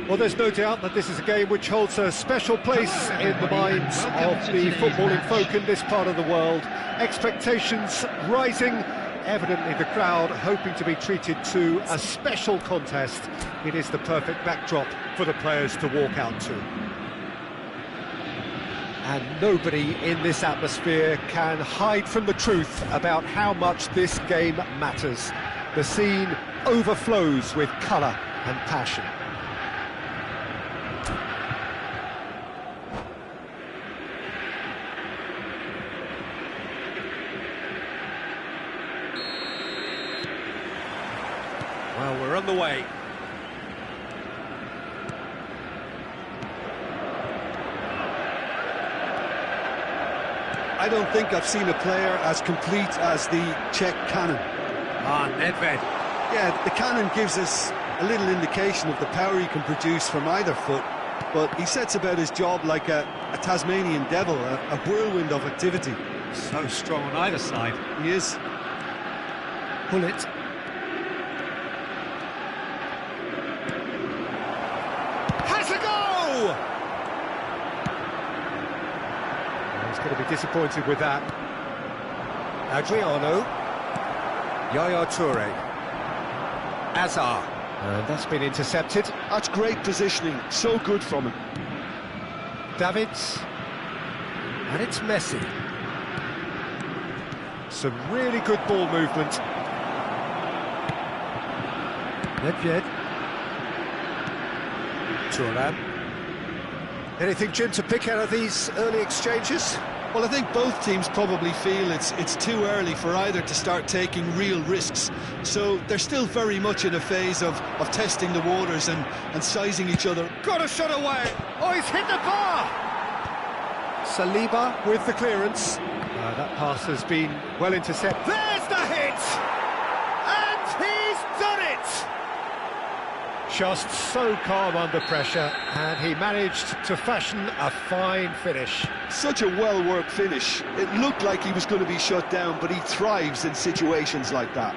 Well, there's no doubt that this is a game which holds a special place in the minds of the footballing folk in this part of the world. Expectations rising, evidently the crowd hoping to be treated to a special contest. It is the perfect backdrop for the players to walk out to. And nobody in this atmosphere can hide from the truth about how much this game matters. The scene overflows with colour and passion. Well, we're on the way. I don't think I've seen a player as complete as the Czech cannon. Ah, Nedved. Yeah, the cannon gives us a little indication of the power he can produce from either foot, but he sets about his job like a Tasmanian devil, a whirlwind of activity. So strong on either side. He is. Pull it. Has a go! He's going to be disappointed with that. Adriano. Yaya Toure. Azar. And that's been intercepted. That's great positioning, so good from him. Davids. And it's Messi. Some really good ball movement. Nedved. Turan. Anything, Jim, to pick out of these early exchanges? Well, I think both teams probably feel it's too early for either to start taking real risks. So they're still very much in a phase of testing the waters and sizing each other. Got a shot away! Oh, he's hit the bar! Saliba with the clearance. That pass has been well intercepted. There's the hit! And he's done it! Just so calm under pressure, and he managed to fashion a fine finish. Such a well-worked finish. It looked like he was going to be shut down, but he thrives in situations like that.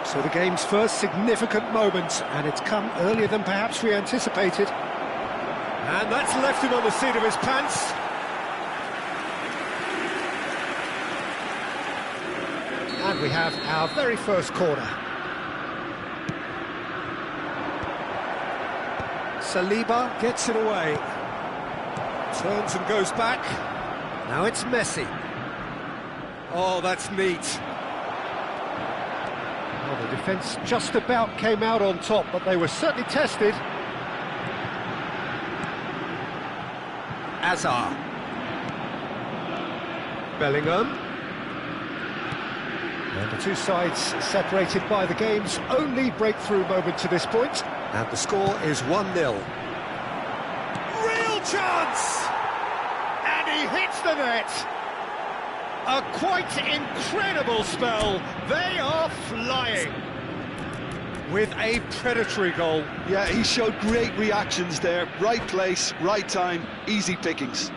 So the game's first significant moment, and it's come earlier than perhaps we anticipated. And that's left him on the seat of his pants. And we have our very first corner. Saliba gets it away. Turns and goes back. Now it's Messi. Oh, that's neat. Well, the defence just about came out on top, but they were certainly tested. Azar. Bellingham. And the two sides separated by the game's only breakthrough moment to this point. And the score is 1-0. Real chance! And he hits the net! A quite incredible spell. They are flying. With a predatory goal. Yeah, he showed great reactions there. Right place, right time, easy pickings.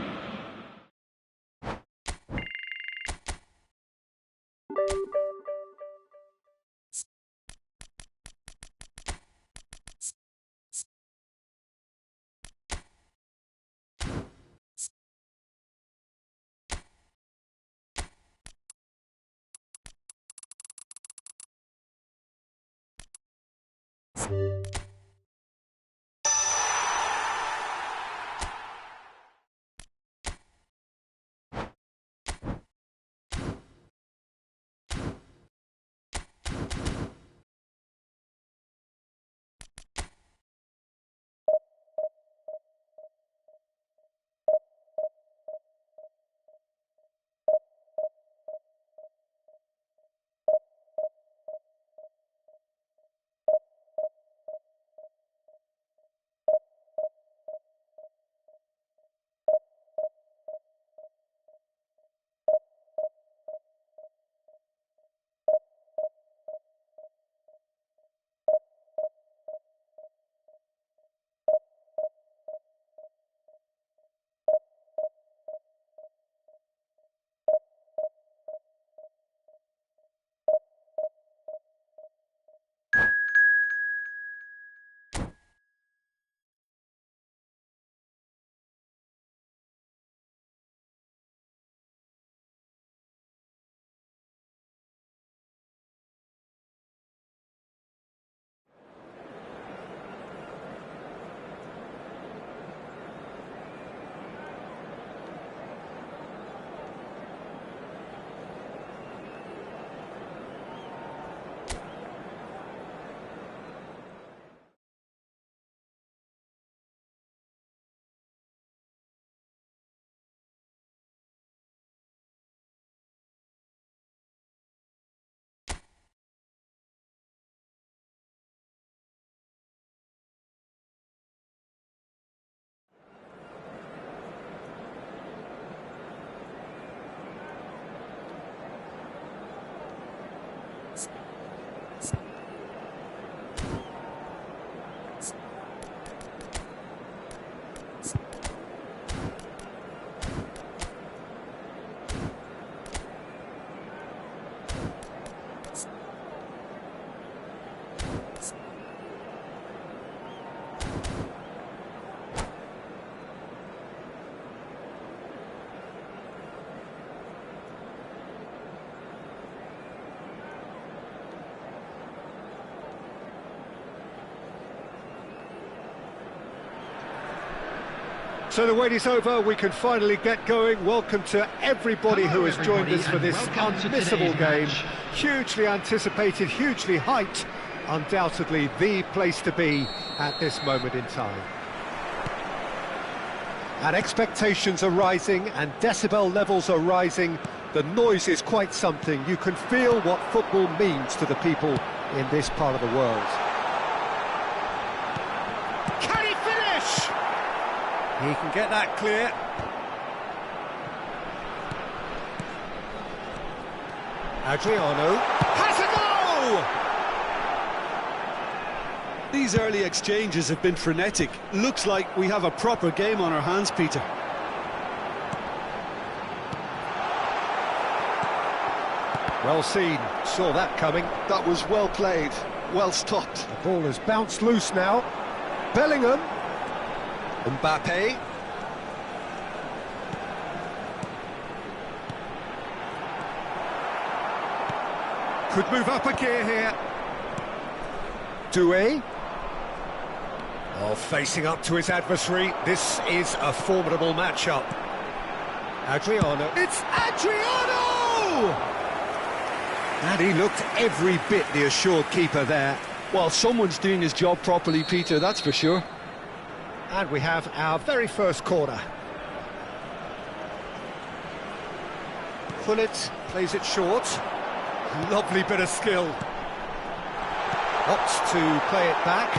So the wait is over, we can finally get going. Welcome to everybody who has joined us for this unmissable game. Hugely anticipated, hugely hyped, undoubtedly the place to be at this moment in time. And expectations are rising and decibel levels are rising. The noise is quite something. You can feel what football means to the people in this part of the world. Can he finish? He can get that clear. Adriano has a goal! These early exchanges have been frenetic. Looks like we have a proper game on our hands, Peter. Well seen, saw that coming. That was well played, well stopped. The ball has bounced loose now. Bellingham. Mbappe. Could move up a gear here. Doué. Oh, facing up to his adversary. This is a formidable matchup. Adriano. It's Adriano! And he looked every bit the assured keeper there. Well, someone's doing his job properly, Peter, that's for sure. And we have our very first corner. Gullit plays it short. Lovely bit of skill. Opts to play it back.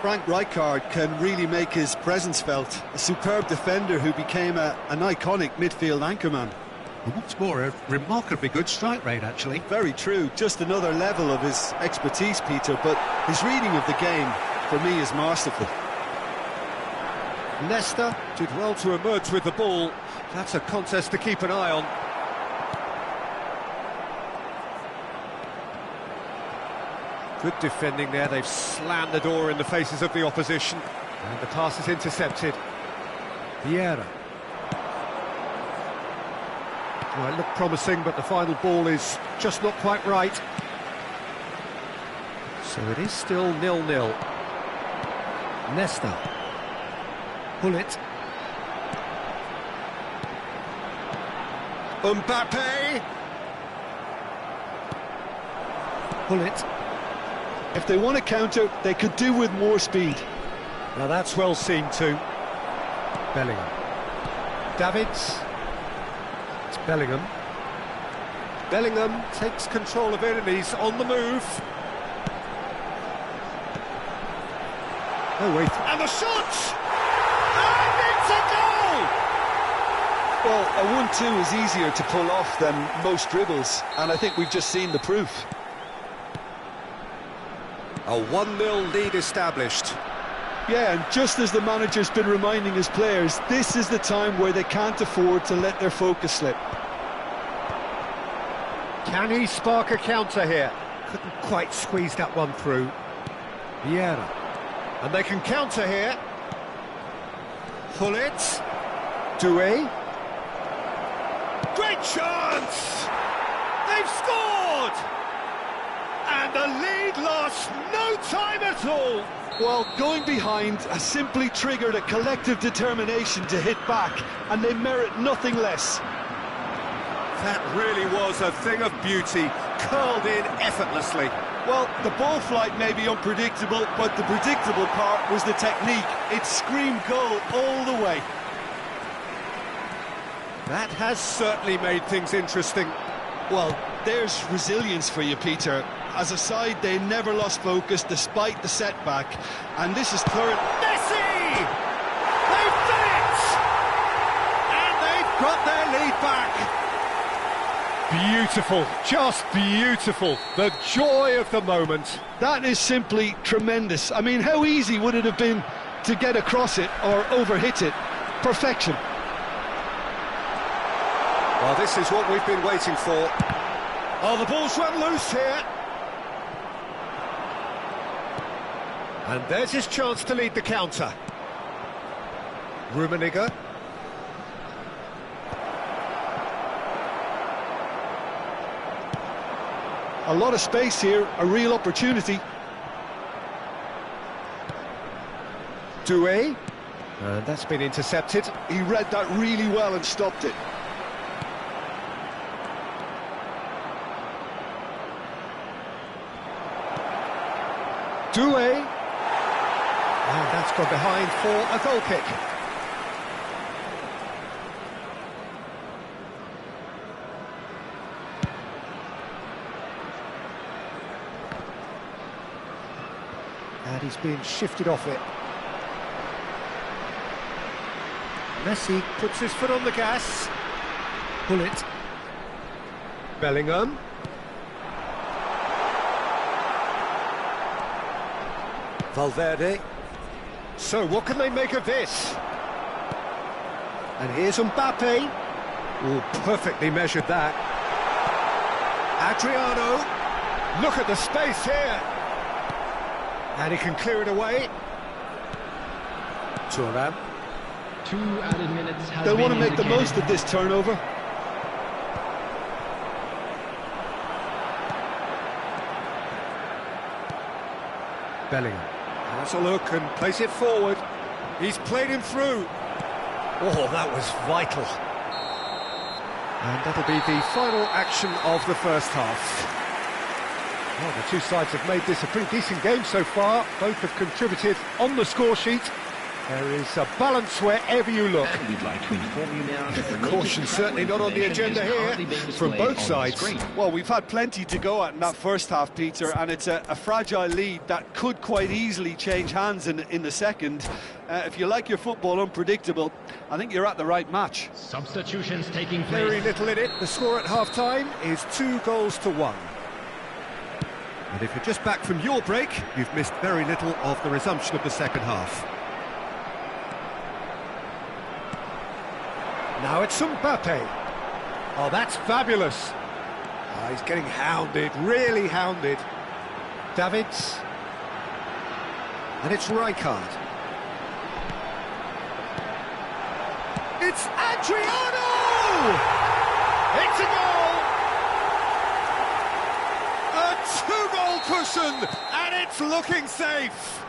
Frank Rijkaard can really make his presence felt. A superb defender who became an iconic midfield anchorman. What's more, a remarkably good strike rate, actually. Very true. Just another level of his expertise, Peter, but his reading of the game, for me, is masterful. Leicester did well to emerge with the ball. That's a contest to keep an eye on. Good defending there. They've slammed the door in the faces of the opposition. And the pass is intercepted. Vieira. Well, it looked promising, but the final ball is just not quite right. So it is still 0-0. Nesta. Gullit. Mbappe. Gullit. If they want to counter, they could do with more speed. Now that's well seen too. Bellingham. Davids. It's Bellingham. Bellingham takes control of it and he's on the move. No wait. And the shot! And it's a goal! Well, a 1-2 is easier to pull off than most dribbles, and I think we've just seen the proof. A 1-0 lead established. Yeah, and just as the manager's been reminding his players, this is the time where they can't afford to let their focus slip. Can he spark a counter here? Couldn't quite squeeze that one through. Vieira. And they can counter here. Gullit. Doué. Great chance! They've scored! And the lead lasts no time at all. Well, going behind has simply triggered a collective determination to hit back, and they merit nothing less. That really was a thing of beauty, curled in effortlessly. Well, the ball flight may be unpredictable, but the predictable part was the technique. It screamed goal all the way. That has certainly made things interesting. Well, there's resilience for you, Peter. As a side, they never lost focus despite the setback. And this is third. Messi! They've done it! And they've got their lead back. Beautiful, just beautiful. The joy of the moment. That is simply tremendous. I mean, how easy would it have been to get across it or overhit it? Perfection. Well, this is what we've been waiting for. Oh, the ball's run loose here. And there's his chance to lead the counter. Rummenigge. A lot of space here, a real opportunity. Doué. And that's been intercepted. He read that really well and stopped it. Doué. And that's gone behind for a goal kick. And he's being shifted off it. Messi puts his foot on the gas. Bullet. Bellingham. Valverde. So what can they make of this? And here's Mbappe. Oh, perfectly measured that. Adriano. Look at the space here. And he can clear it away. Thuram. 2 added minutes has They'll been want to make the indicated. most of this turnover. Bellingham has a look and plays it forward. He's played him through. Oh, that was vital. And that'll be the final action of the first half. Well, the two sides have made this a pretty decent game so far. Both have contributed on the score sheet. There is a balance wherever you look. And we'd like to inform you now that the Caution certainly not on the agenda here from both sides. Well, we've had plenty to go at in that first half, Peter, and it's a fragile lead that could quite easily change hands in the second. If you like your football unpredictable, I think you're at the right match. Substitutions taking place. Very little in it. The score at half-time is 2-1. And if you're just back from your break, you've missed very little of the resumption of the second half. Now it's Mbappe. Oh, that's fabulous. Oh, he's getting hounded, really hounded. Davids. And it's Rijkaard. It's Adriano! It's a goal! A 2-goal cushion, and it's looking safe.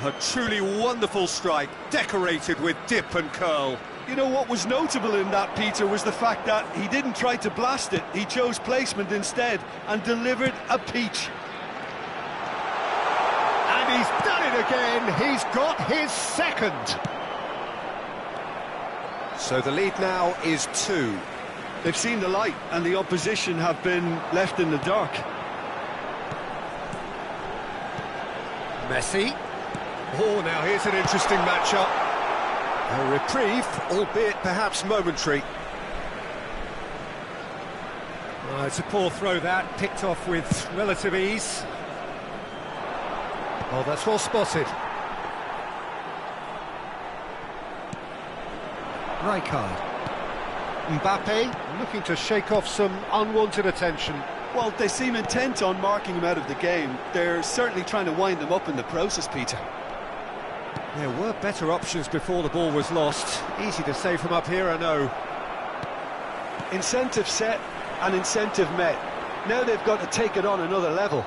A truly wonderful strike, decorated with dip and curl. You know what was notable in that, Peter, was the fact that he didn't try to blast it. He chose placement instead and delivered a peach. And he's done it again. He's got his second. So the lead now is 2. They've seen the light and the opposition have been left in the dark. Messi. Oh, now here's an interesting matchup. A reprieve, albeit perhaps momentary. It's a poor throw that, picked off with relative ease. Oh, that's well spotted. Rijkaard. Mbappe looking to shake off some unwanted attention. Well, they seem intent on marking him out of the game. They're certainly trying to wind them up in the process, Peter. There were better options before the ball was lost. Easy to say from up here, I know. Incentive set and incentive met. Now they've got to take it on another level.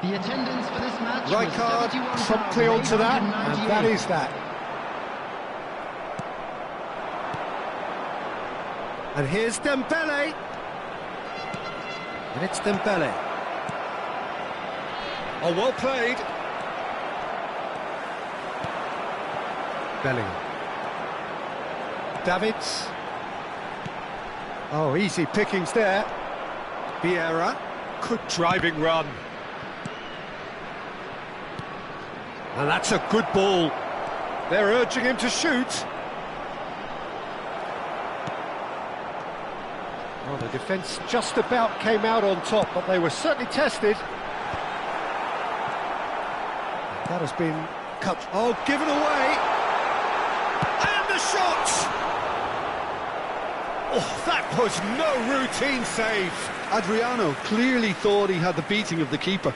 The attendance for this match Rijkaard promptly onto that, and that is that. And here's Dembele. And it's Dembele. Oh, well played. Bellingham. Davids. Oh, easy pickings there. Vieira. Good driving run. And that's a good ball. They're urging him to shoot. Well, the defence just about came out on top, but they were certainly tested. That has been cut. Oh, given away. And the shot! Oh, that was no routine save. Adriano clearly thought he had the beating of the keeper.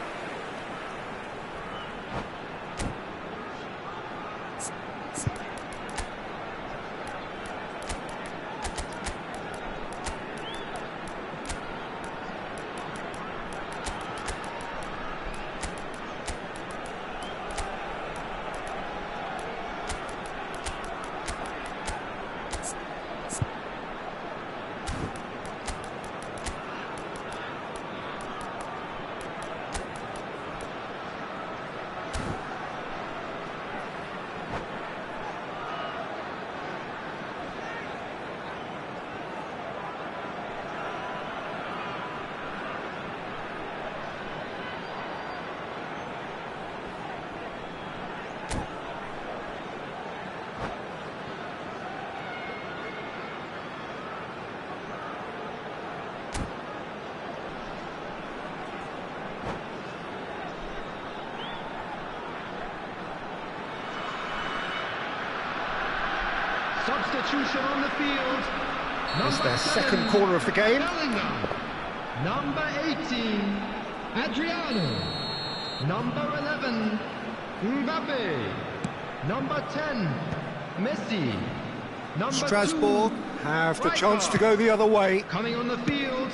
Substitution on the field. It's their 7, second corner of the game. Bellingham. Number 18, Adriano. Number 11, Mbappe. Number 10, Messi. Number Strasbourg 2, have the chance to Rijkaard. go the other way. Coming on the field,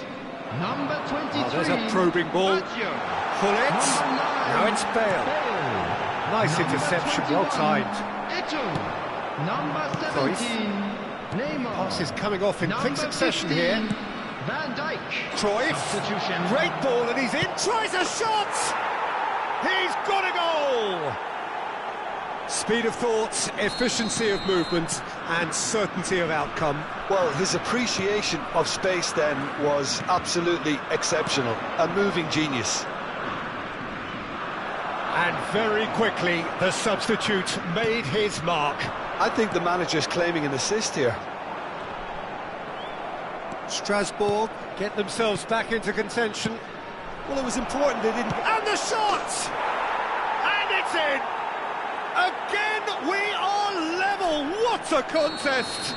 number 23. Oh, there's a probing ball. Baggio. Pull it. Number 9, Now it's Bale. Bale. Nice Number interception, well 21, timed. Eto'o. Number 17, Neymar. Passes coming off in quick Number succession 15, here. Van Dijk. Cruyff, Substitution. great ball and he's in, tries a shot! He's got a goal! Speed of thought, efficiency of movement and certainty of outcome. Well, his appreciation of space then was absolutely exceptional. A moving genius. And very quickly, the substitute made his mark. I think the manager's claiming an assist here. Strasbourg get themselves back into contention. Well, it was important they didn't... And the shot! And it's in! Again, we are level! What a contest!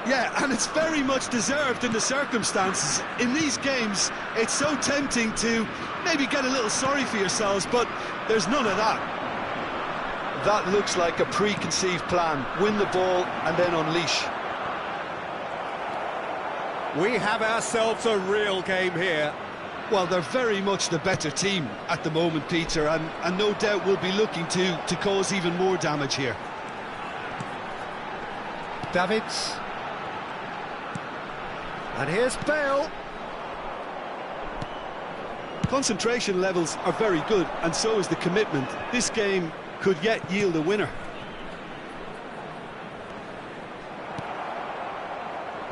Yeah, and it's very much deserved in the circumstances. In these games, it's so tempting to maybe get a little sorry for yourselves, but there's none of that. That looks like a preconceived plan. Win the ball and then unleash. We have ourselves a real game here. Well, they're very much the better team at the moment, Peter, and no doubt will be looking to cause even more damage here. Davids. And here's Bale. Concentration levels are very good, and so is the commitment. This game could yet yield a winner.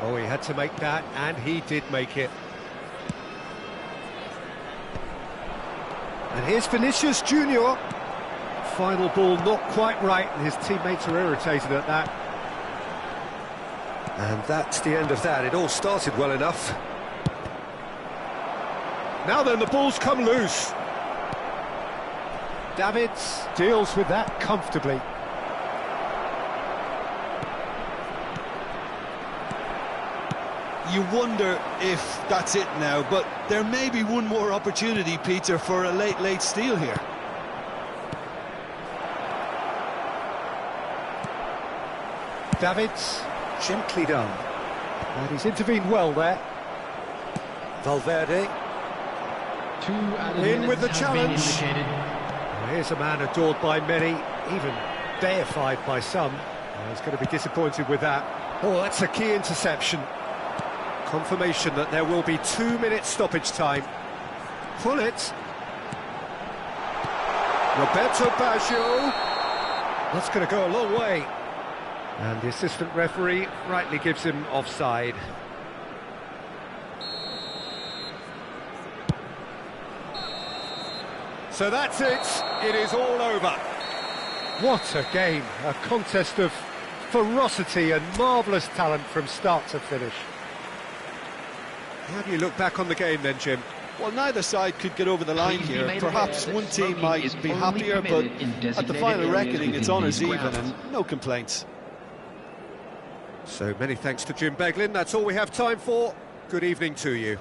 Oh, he had to make that, and he did make it. And here's Vinicius Junior. Final ball not quite right, and his teammates are irritated at that. And that's the end of that. It all started well enough. Now then, the ball's come loose. Davids deals with that comfortably. You wonder if that's it now, but there may be one more opportunity, Peter, for a late steal here. Davids, gently done. And he's intervened well there. Valverde. 2 added In with minutes the have challenge. been indicated. Well, here's a man adored by many, even deified by some. He's going to be disappointed with that. Oh, that's a key interception. Confirmation that there will be 2 minutes stoppage time. Pull it. Roberto Baggio. That's going to go a long way. And the assistant referee rightly gives him offside. So that's it. It is all over. What a game. A contest of ferocity and marvellous talent from start to finish. How do you look back on the game then, Jim? Well, neither side could get over the line Please be here. made Perhaps aware one that team smoking might is be only happier, but permitted in at the designated final areas reckoning, it's within honours these even grounds. and no complaints. So many thanks to Jim Beglin. That's all we have time for. Good evening to you.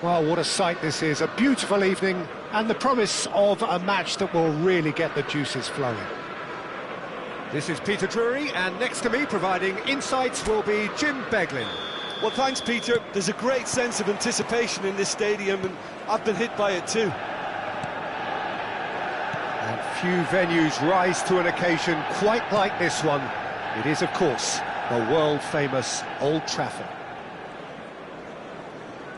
Well, what a sight this is, a beautiful evening, and the promise of a match that will really get the juices flowing. This is Peter Drury, and next to me, providing insights, will be Jim Beglin. Well, thanks, Peter. There's a great sense of anticipation in this stadium, and I've been hit by it too. And few venues rise to an occasion quite like this one. It is, of course, the world-famous Old Trafford.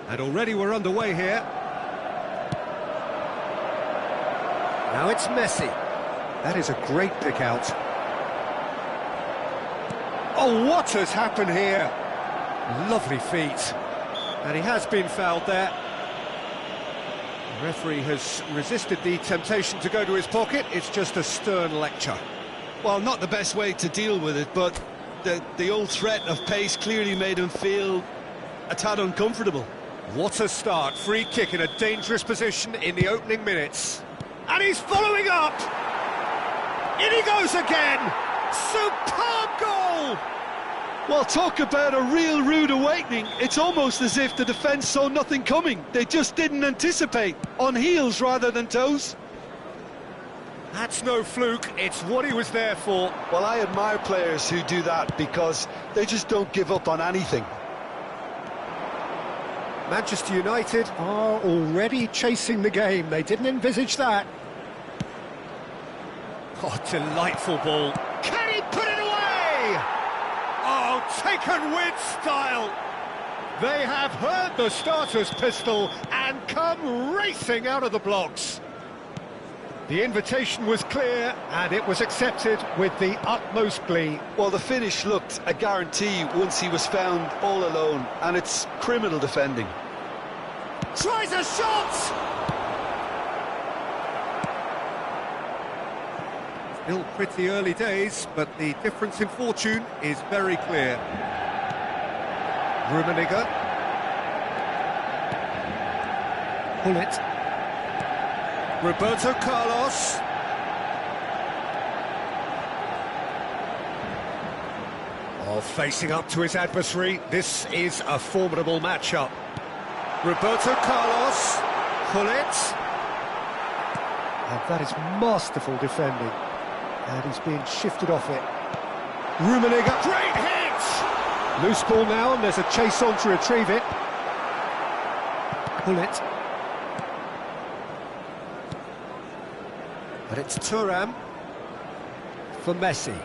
And already we're underway here. Now it's Messi. That is a great pick out. Oh, what has happened here? Lovely feet. And he has been fouled there. The referee has resisted the temptation to go to his pocket. It's just a stern lecture. Well, not the best way to deal with it, but the old threat of pace clearly made him feel a tad uncomfortable. What a start. Free kick in a dangerous position in the opening minutes. And he's following up! In he goes again! Superb goal! Well, talk about a real rude awakening. It's almost as if the defence saw nothing coming. They just didn't anticipate. On heels rather than toes. That's no fluke, it's what he was there for. Well, I admire players who do that because they just don't give up on anything. Manchester United are already chasing the game. They didn't envisage that. Oh, delightful ball. Can he put it away? Oh, taken with style. They have heard the starter's pistol and come racing out of the blocks. The invitation was clear and it was accepted with the utmost glee. Well, the finish looked a guarantee once he was found all alone, and it's criminal defending. Tries a shot! Still pretty early days, but the difference in fortune is very clear. Rummenigge. Pull it. Roberto Carlos. Oh, facing up to his adversary. This is a formidable matchup. Roberto Carlos. Pull it. And that is masterful defending. And he's being shifted off it. Rummenigge. Great hit! Loose ball now, and there's a chase on to retrieve it. Pull it. But it's Thuram for Messi.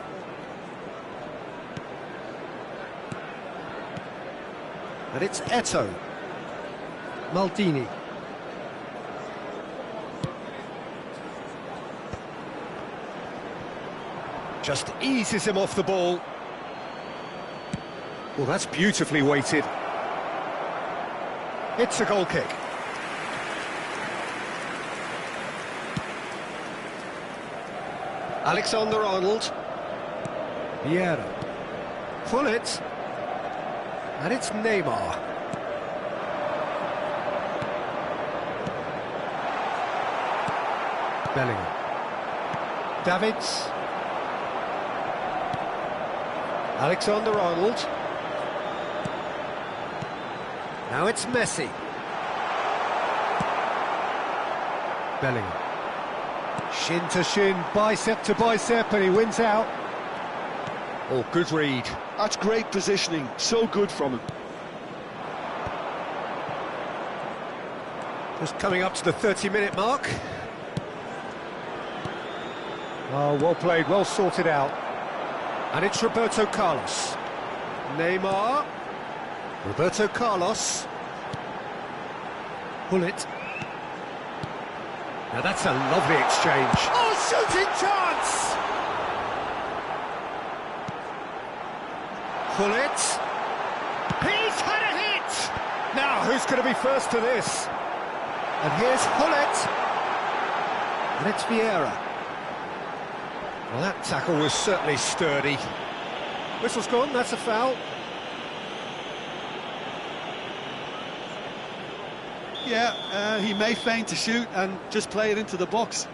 And it's Eto'o. Maldini. Just eases him off the ball. Well, that's beautifully weighted. It's a goal kick. Alexander-Arnold. Vieira. Pull it. And it's Neymar. Bellingham. Davids. Alexander-Arnold. Now it's Messi. Bellingham. Shin to shin, bicep to bicep, and he wins out. Oh, good read. That's great positioning, so good from him. Just coming up to the 30-minute mark. Oh, well played, well sorted out. And it's Roberto Carlos. Neymar. Roberto Carlos. Pull it. Now that's a lovely exchange. Oh, shooting chance! Pull it. He's had a hit! Now, who's going to be first to this? And here's Pullet. And it's Vieira. Well, that tackle was certainly sturdy. Whistle's gone, that's a foul. Yeah, he may feign to shoot and just play it into the box.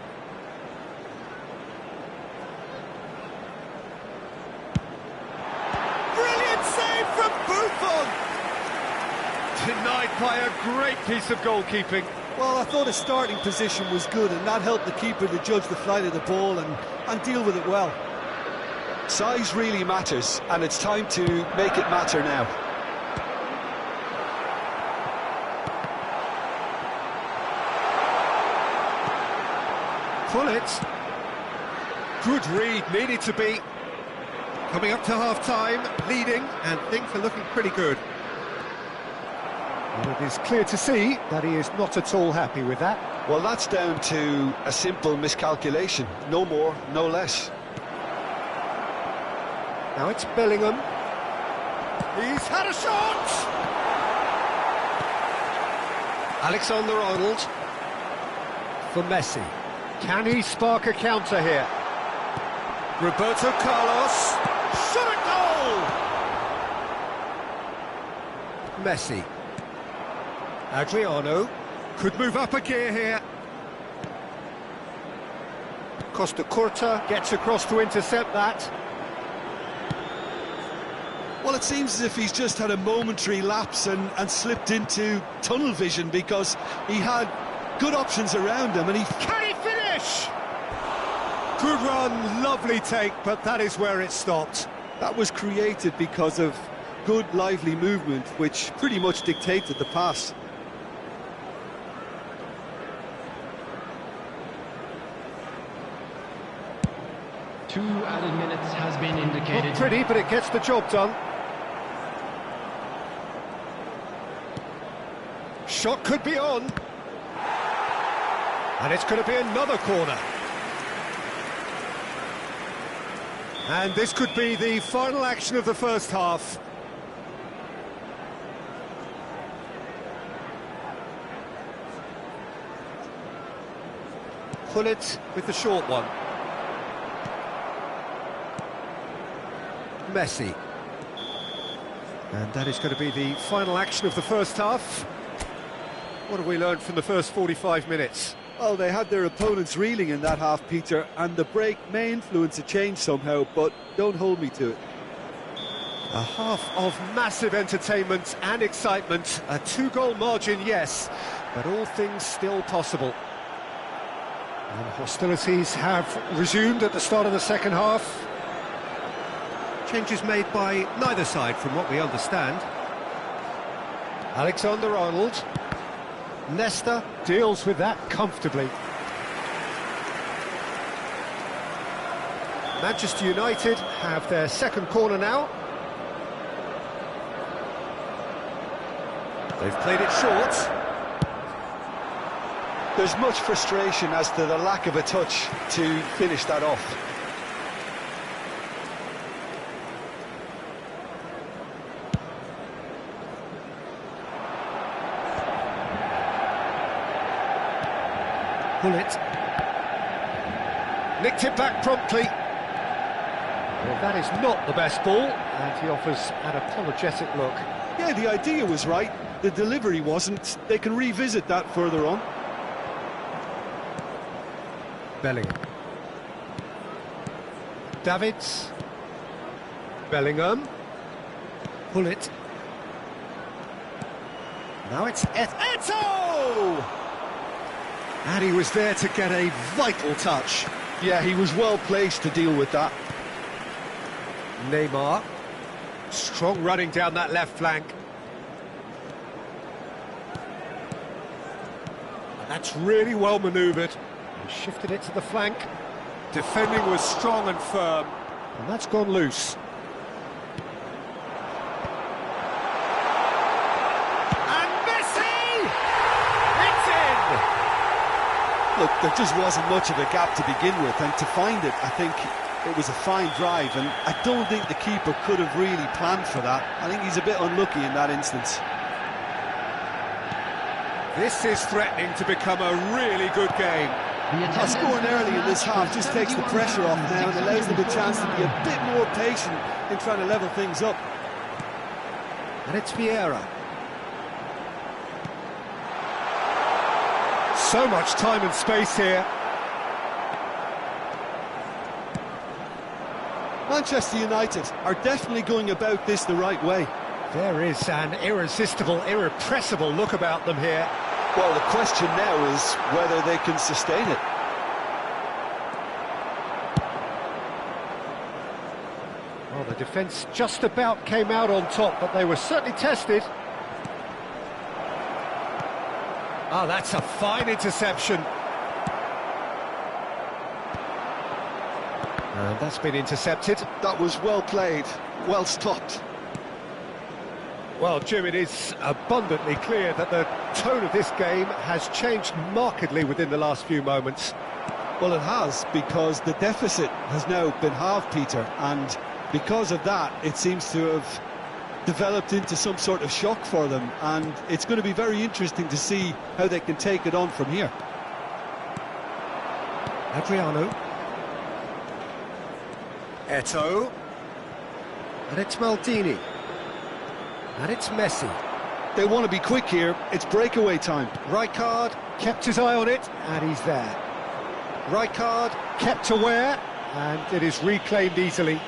Brilliant save from Buffon! Denied by a great piece of goalkeeping. Well, I thought his starting position was good, and that helped the keeper to judge the flight of the ball and deal with it well. Size really matters, and it's time to make it matter now. Pull it. Good read, needed to be. Coming up to half-time, leading, and things are looking pretty good. And it is clear to see that he is not at all happy with that. Well, that's down to a simple miscalculation. No more, no less. Now it's Bellingham. He's had a shot! Alexander-Arnold. For Messi. Can he spark a counter here? Roberto Carlos. Shot at goal! Messi. Adriano. Could move up a gear here. Costa Curta gets across to intercept that. Well, it seems as if he's just had a momentary lapse and slipped into tunnel vision, because he had good options around him and he... Can he finish? Good run, lovely take, but that is where it stopped. That was created because of good, lively movement, which pretty much dictated the pass. Two added minutes has been indicated. Not pretty, but it gets the job done. Shot could be on. And it's going to be another corner. And this could be the final action of the first half. Pull it with the short one. Messi. And that is going to be the final action of the first half. What have we learned from the first 45 minutes? Well, they had their opponents reeling in that half, Peter, and the break may influence a change somehow, but don't hold me to it. A half of massive entertainment and excitement. A two-goal margin, yes, but all things still possible. And hostilities have resumed at the start of the second half. Changes made by neither side, from what we understand. Alexander-Arnold. Nesta deals with that comfortably. Manchester United have their second corner now. They've played it short. There's much frustration as to the lack of a touch to finish that off. Pull it. Nicked it back promptly. Well, that is not the best ball, and he offers an apologetic look. Yeah, the idea was right, the delivery wasn't. They can revisit that further on. Bellingham. Davids. Bellingham. Pull it. Now it's Eto'o! And he was there to get a vital touch. Yeah, he was well placed to deal with that. Neymar. Strong running down that left flank. And that's really well manoeuvred. He shifted it to the flank. Defending was strong and firm. And that's gone loose. Look, there just wasn't much of a gap to begin with, and to find it, I think it was a fine drive, and I don't think the keeper could have really planned for that. I think he's a bit unlucky in that instance. This is threatening to become a really good game. Scoring early in this half just takes the pressure off now and allows them a chance to be a bit more patient in trying to level things up. And it's Vieira. So much time and space here. Manchester United are definitely going about this the right way. There is an irresistible, irrepressible look about them here. Well, the question now is whether they can sustain it. Well, the defence just about came out on top, but they were certainly tested. Oh, that's a fine interception. And that's been intercepted. That was well played, well stopped. Well, Jim, it is abundantly clear that the tone of this game has changed markedly within the last few moments. Well, it has, because the deficit has now been halved, Peter, and because of that, it seems to have developed into some sort of shock for them, and it's going to be very interesting to see how they can take it on from here. Adriano. Eto'o. And it's Maldini. And it's Messi. They want to be quick here, it's breakaway time. Rijkaard kept his eye on it, and he's there. Rijkaard kept aware, and it is reclaimed easily.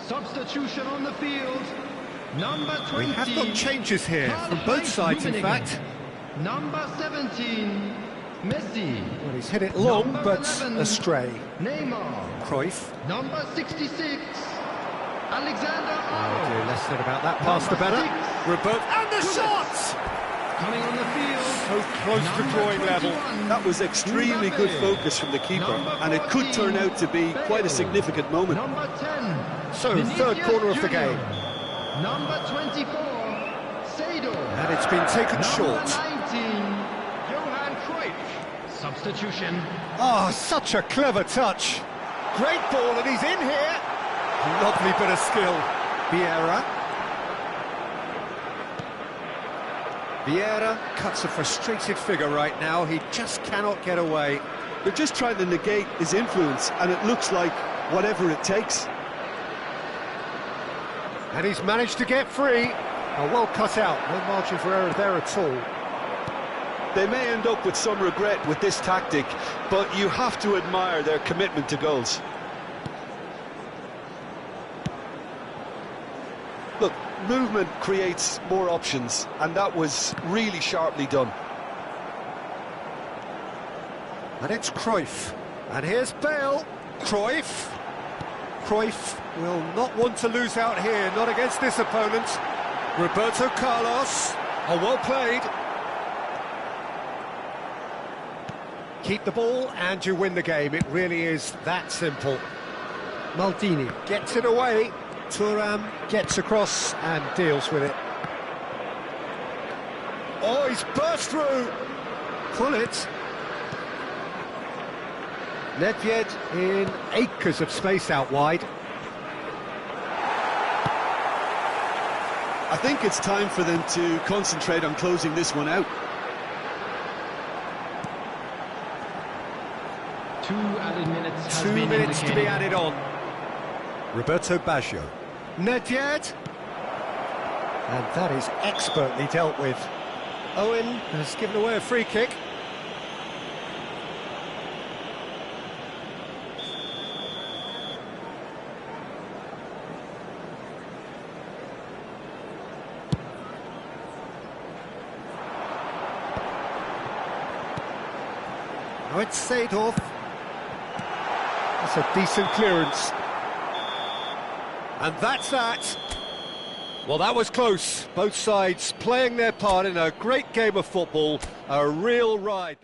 Substitution on the field. Number 20. We have got changes here from both sides, in fact. Number 17, Messi. Well, he's hit it long, Number but 11, astray. Neymar. Cruyff. Number 66, Alexander Oh, Arnold. dear, less said about that pass, the better. Robert, and the shot! Coming on the field. So close to drawing level. That was extremely good focus from the keeper, and it could turn out to be quite a significant moment. Number 10. So, Vinicius third corner of the Junior. game. Number 24, Sado. And it's been taken short. Number 19, Johan Cruyff. Substitution. Oh, such a clever touch. Great ball, and he's in here. Lovely bit of skill. Vieira. Vieira cuts a frustrated figure right now. He just cannot get away. They're just trying to negate his influence, and it looks like whatever it takes. And he's managed to get free. Oh, well cut out. No margin for error there at all. They may end up with some regret with this tactic, but you have to admire their commitment to goals. Look, movement creates more options, and that was really sharply done. And it's Cruyff. And here's Bale. Cruyff. Cruyff will not want to lose out here, not against this opponent. Roberto Carlos. Oh, well played. Keep the ball and you win the game. It really is that simple. Maldini gets it away. Thuram gets across and deals with it. Oh, he's burst through. Pull it. Nedved in acres of space out wide. I think it's time for them to concentrate on closing this one out. 2 added minutes has 2 been minutes to be indicated. added on. Roberto Baggio. Nedved. And that is expertly dealt with. Owen has given away a free kick. Now it's Seedorf. That's a decent clearance. And that's that. Well, that was close. Both sides playing their part in a great game of football, a real ride.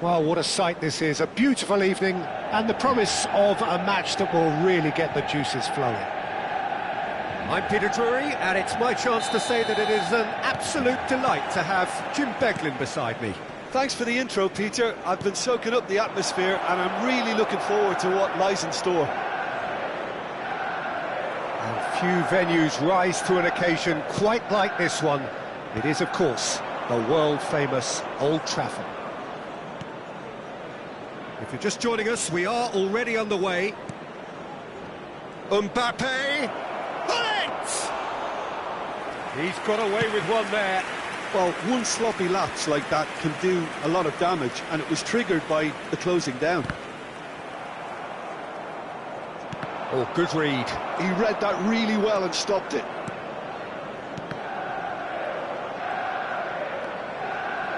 Well, what a sight this is, a beautiful evening and the promise of a match that will really get the juices flowing. I'm Peter Drury and it's my chance to say that it is an absolute delight to have Jim Beglin beside me. Thanks for the intro, Peter. I've been soaking up the atmosphere and I'm really looking forward to what lies in store. And few venues rise to an occasion quite like this one. It is, of course, the world-famous Old Trafford. If you're just joining us, we are already underway. Mbappe! Bullet! He's got away with one there. Well, one sloppy lapse like that can do a lot of damage, and it was triggered by the closing down. Oh, good read. He read that really well and stopped it.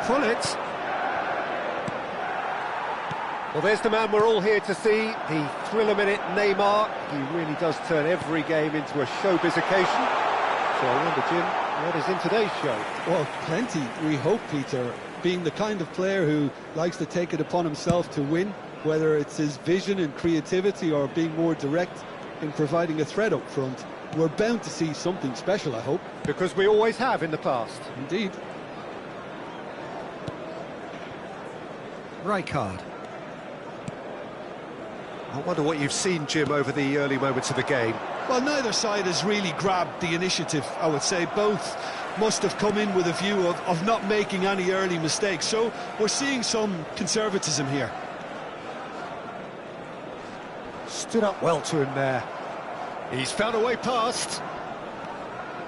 Bullet! Well, there's the man we're all here to see, the thriller-minute Neymar. He really does turn every game into a showbiz occasion. So I wonder, Jim, what is in today's show? Well, plenty, we hope, Peter. Being the kind of player who likes to take it upon himself to win, whether it's his vision and creativity or being more direct in providing a threat up front, we're bound to see something special, I hope. Because we always have in the past. Indeed. Rijkaard. I wonder what you've seen, Jim, over the early moments of the game. Well, neither side has really grabbed the initiative, I would say. Both must have come in with a view of not making any early mistakes. So we're seeing some conservatism here. Stood up well to him there. He's found a way past.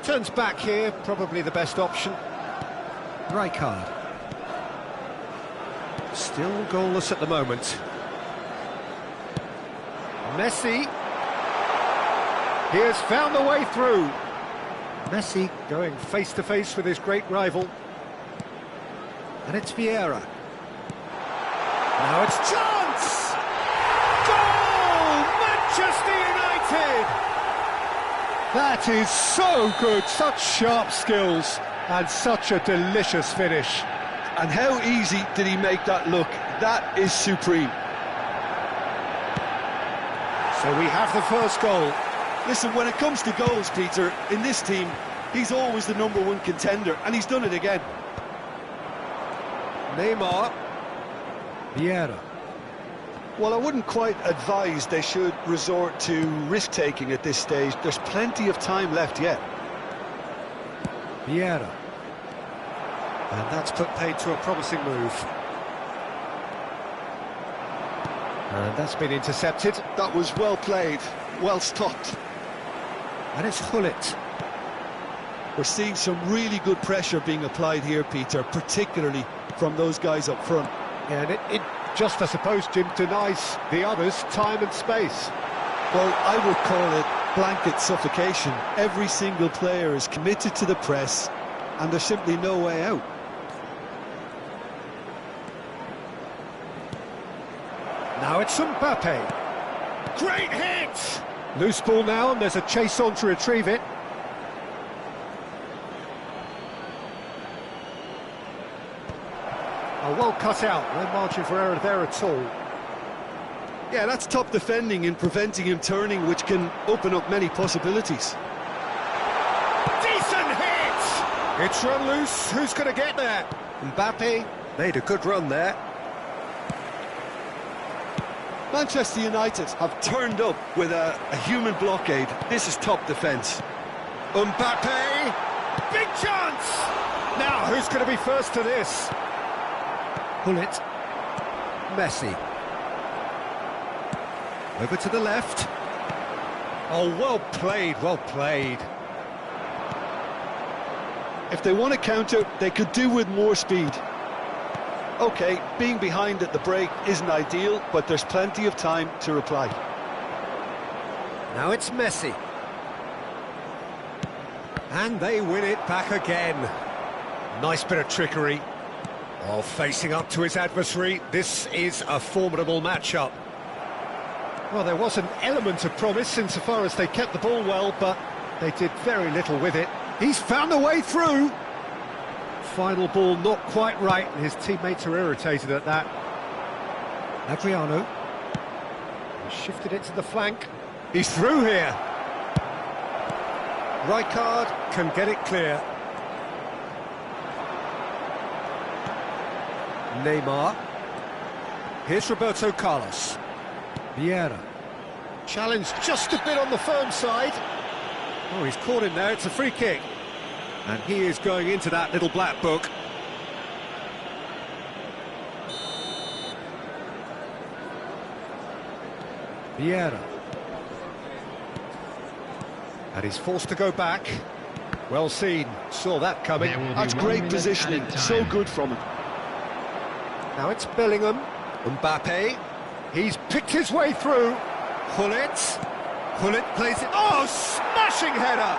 Turns back here, probably the best option. Rijkaard. Still goalless at the moment. Messi. He has found the way through. Messi going face to face with his great rival. And it's Vieira. Now it's chance! Goal! Manchester United! That is so good, such sharp skills and such a delicious finish. And how easy did he make that look? That is supreme. So we have the first goal. Listen, when it comes to goals, Peter, in this team, he's always the #1 contender, and he's done it again. Neymar. Vieira. Well, I wouldn't quite advise they should resort to risk-taking at this stage. There's plenty of time left yet. Vieira. And that's put paid to a promising move. And that's been intercepted. That was well played, well stopped. And it's Gullit. We're seeing some really good pressure being applied here, Peter, particularly from those guys up front. Yeah, and it just, I suppose, Jim, denies the others time and space. Well, I would call it blanket suffocation. Every single player is committed to the press, and there's simply no way out. Now it's Mbappe. Great hit! Loose ball now, and there's a chase on to retrieve it. Well cut out, no margin for error there at all. Yeah, that's top defending and preventing him turning, which can open up many possibilities. Decent hit! It's run loose, who's going to get there? Mbappe made a good run there. Manchester United have turned up with a human blockade. This is top defence. Mbappe! Big chance! Now, who's going to be first to this? Gullit. Messi. Over to the left. Oh, well played, well played. If they want to counter, they could do with more speed. OK, being behind at the break isn't ideal, but there's plenty of time to reply. Now it's Messi. And they win it back again. Nice bit of trickery. Oh, facing up to his adversary, this is a formidable matchup. Well, there was an element of promise insofar as they kept the ball well, but they did very little with it. He's found a way through. Final ball not quite right, and his teammates are irritated at that. Adriano. He shifted it to the flank. He's through here. Rijkaard can get it clear. Neymar. Here's Roberto Carlos. Vieira. Challenged just a bit on the firm side. Oh, he's caught him there, it's a free kick. And he is going into that little black book. Vieira. And he's forced to go back. Well seen, saw that coming. That's great positioning, so good from him. Now it's Bellingham. Mbappe. He's picked his way through. Gullit. Gullit plays it. Oh, smashing header!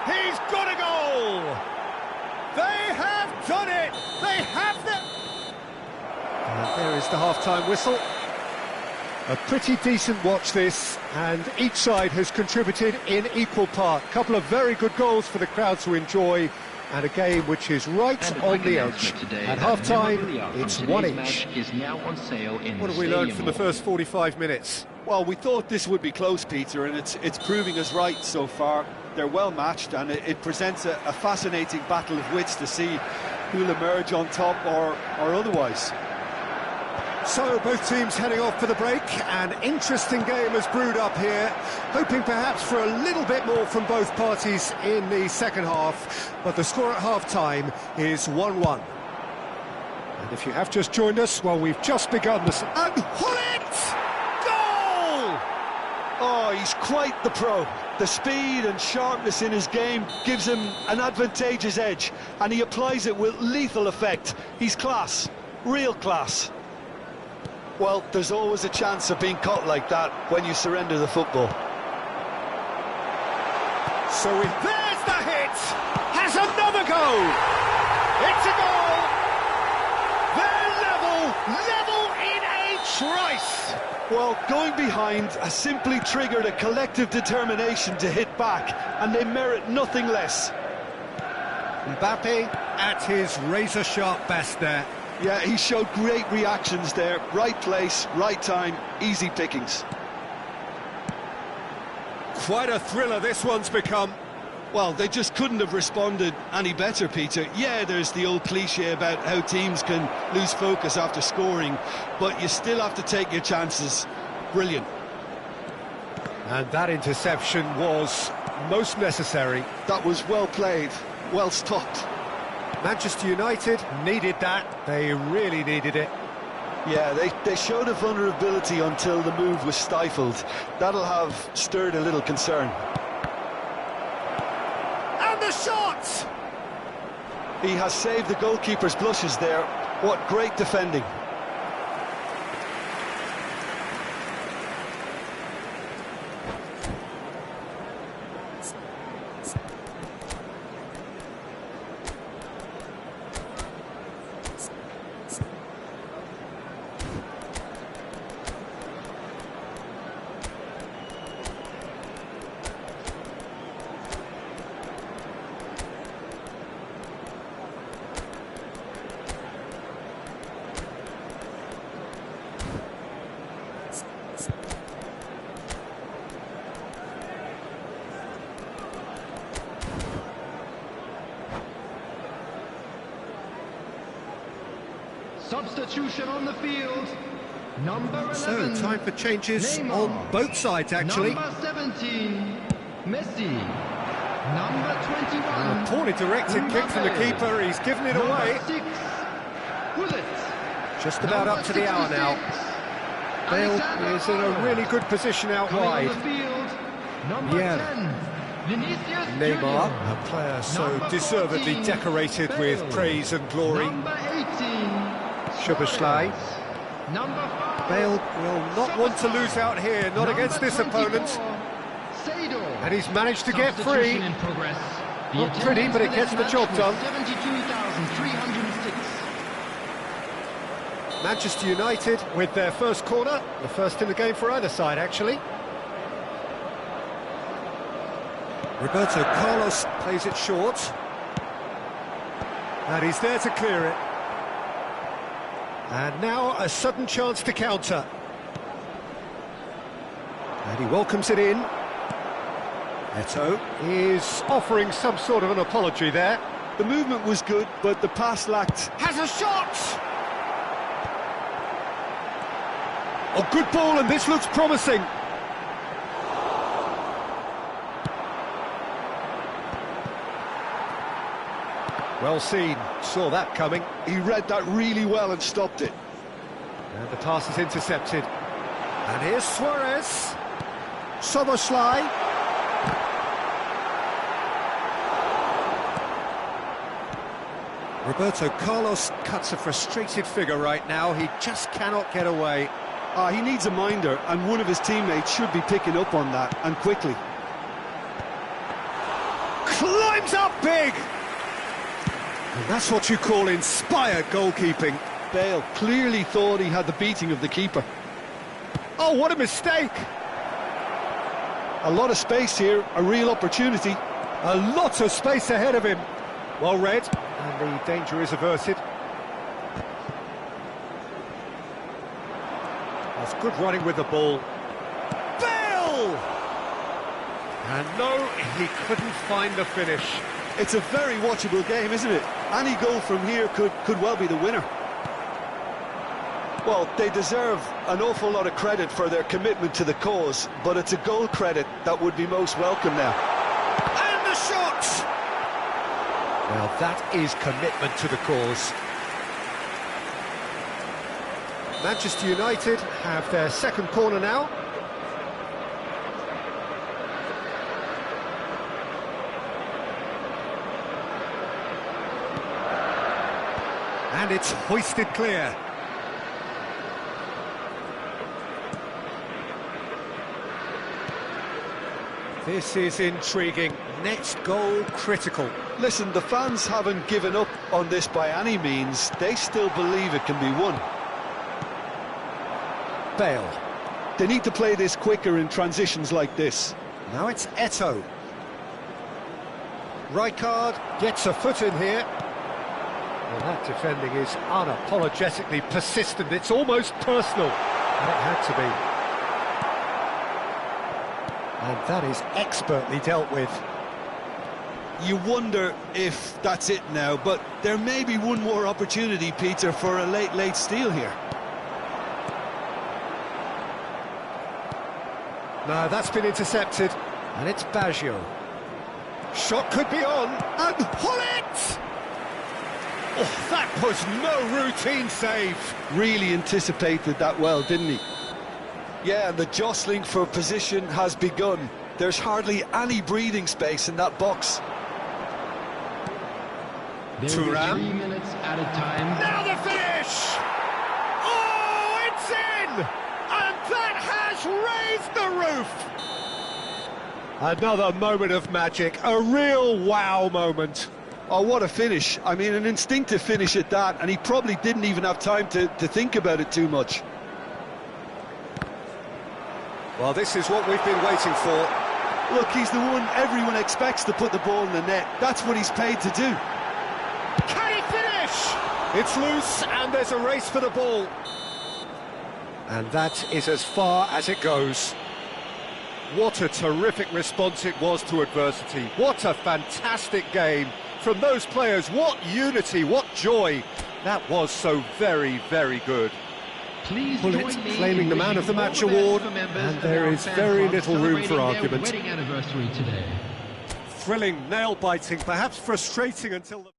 He's got a goal! They have done it! They have the... And there is the half-time whistle. A pretty decent watch this, and each side has contributed in equal part. A couple of very good goals for the crowd to enjoy, and a game which is right on the edge. At half-time, it's one each. What have we learned from the first 45 minutes? Well, we thought this would be close, Peter, and it's proving us right so far. They're well matched, and it presents a fascinating battle of wits to see who'll emerge on top or otherwise. So both teams heading off for the break. An interesting game has brewed up here, hoping perhaps for a little bit more from both parties in the second half, but the score at half-time is 1-1. And if you have just joined us, well, we've just begun this... And Gullit! Goal! Oh, he's quite the pro. The speed and sharpness in his game gives him an advantageous edge, and he applies it with lethal effect. He's class. Real class. Well, there's always a chance of being caught like that when you surrender the football. So there's the hit! Has another go! It's a goal! They're level in a trice! Well, going behind has simply triggered a collective determination to hit back, and they merit nothing less. Mbappe at his razor-sharp best there. Yeah, he showed great reactions there. Right place, right time, easy pickings. Quite a thriller this one's become. Well, they just couldn't have responded any better, Peter. Yeah, there's the old cliche about how teams can lose focus after scoring, but you still have to take your chances. Brilliant. And that interception was most necessary. That was well played, well stopped. Manchester United needed that. They really needed it. Yeah, they showed a vulnerability until the move was stifled. That'll have stirred a little concern. And the shot! He has saved the goalkeeper's blushes there. What great defending. Substitution on the field. Number 11. So, time for changes Neymar. on both sides, actually. Number 17, Messi. Number 21. A poorly directed kick from the keeper. He's given it away. Number 6, Gullit. Just about up to the hour now. Bale is in a really good position out Coming on wide. the field. Number Yeah. 10, Vinicius Neymar, Junior. a player so Number deservedly 14, decorated Bale. with praise and glory. Number 18, Szoboszlai. Number 5, Bale will not want to lose out here, not against this opponent. And he's managed to get free. In progress. The Not pretty, but it attendance gets for the this job match done. was 72,306. Manchester United with their first corner, the first in the game for either side, actually. Roberto Carlos plays it short. And he's there to clear it. And now a sudden chance to counter. And he welcomes it in. Eto'o is offering some sort of an apology there. The movement was good, but the pass lacked. Has a shot! Oh, good ball, and this looks promising. Well seen, saw that coming. He read that really well and stopped it. And the pass is intercepted. And here's Suarez. Szoboszlai. Roberto Carlos cuts a frustrated figure right now. He just cannot get away. He needs a minder, and one of his teammates should be picking up on that, and quickly. Climbs up big! And that's what you call inspired goalkeeping. Bale clearly thought he had the beating of the keeper. Oh, what a mistake! A lot of space here, a real opportunity. A lot of space ahead of him. Well read, and the danger is averted. That's good running with the ball. Bale! And no, he couldn't find the finish. It's a very watchable game, isn't it? Any goal from here could well be the winner. Well, they deserve an awful lot of credit for their commitment to the cause, but it's a goal credit that would be most welcome now. And the shot! Well, that is commitment to the cause. Manchester United have their second corner now. And it's hoisted clear. This is intriguing. Next goal critical. Listen, the fans haven't given up on this by any means. They still believe it can be won. Bale. They need to play this quicker in transitions like this. Now it's Eto'o. Rijkaard gets a foot in here. Well, that defending is unapologetically persistent. It's almost personal. And it had to be. And that is expertly dealt with. You wonder if that's it now, but there may be one more opportunity, Peter, for a late steal here. No, that's been intercepted. And it's Baggio. Shot could be on. And Hullet! Oh, that was no routine save. Really anticipated that well, didn't he? Yeah, and the jostling for position has begun. There's hardly any breathing space in that box. There will be 3 minutes at a time. Now the finish! Oh, it's in! And that has raised the roof! Another moment of magic, a real wow moment. Oh, what a finish. I mean, an instinctive finish at that, and he probably didn't even have time to think about it too much. Well, this is what we've been waiting for. Look, he's the one everyone expects to put the ball in the net. That's what he's paid to do. Can he finish? It's loose, and there's a race for the ball. And that is as far as it goes. What a terrific response it was to adversity. What a fantastic game from those players. What unity, what joy. That was so very, very good. Please Well, it's claiming the Man of the Match award, and there is very little room for argument. Wedding anniversary today. Thrilling, nail-biting, perhaps frustrating until the...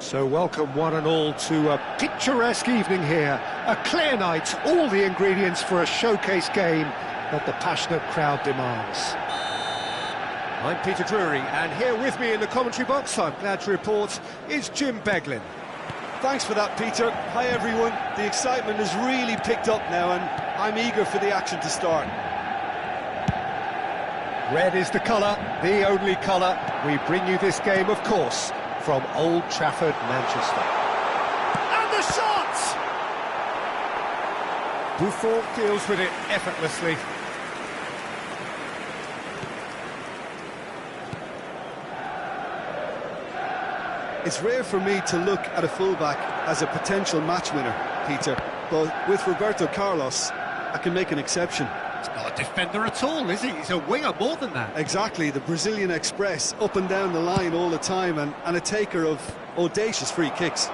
So welcome one and all to a picturesque evening here, a clear night, all the ingredients for a showcase game that the passionate crowd demands. I'm Peter Drury, and here with me in the commentary box, I'm glad to report, is Jim Beglin. Thanks for that, Peter. Hi, everyone. The excitement has really picked up now, and I'm eager for the action to start. Red is the colour, the only colour. We bring you this game, of course, from Old Trafford, Manchester. And the shot! Buffon deals with it effortlessly. It's rare for me to look at a fullback as a potential match winner, Peter, but with Roberto Carlos, I can make an exception. He's not a defender at all, is he? He's a winger more than that. Exactly, the Brazilian Express, up and down the line all the time, and a taker of audacious free kicks.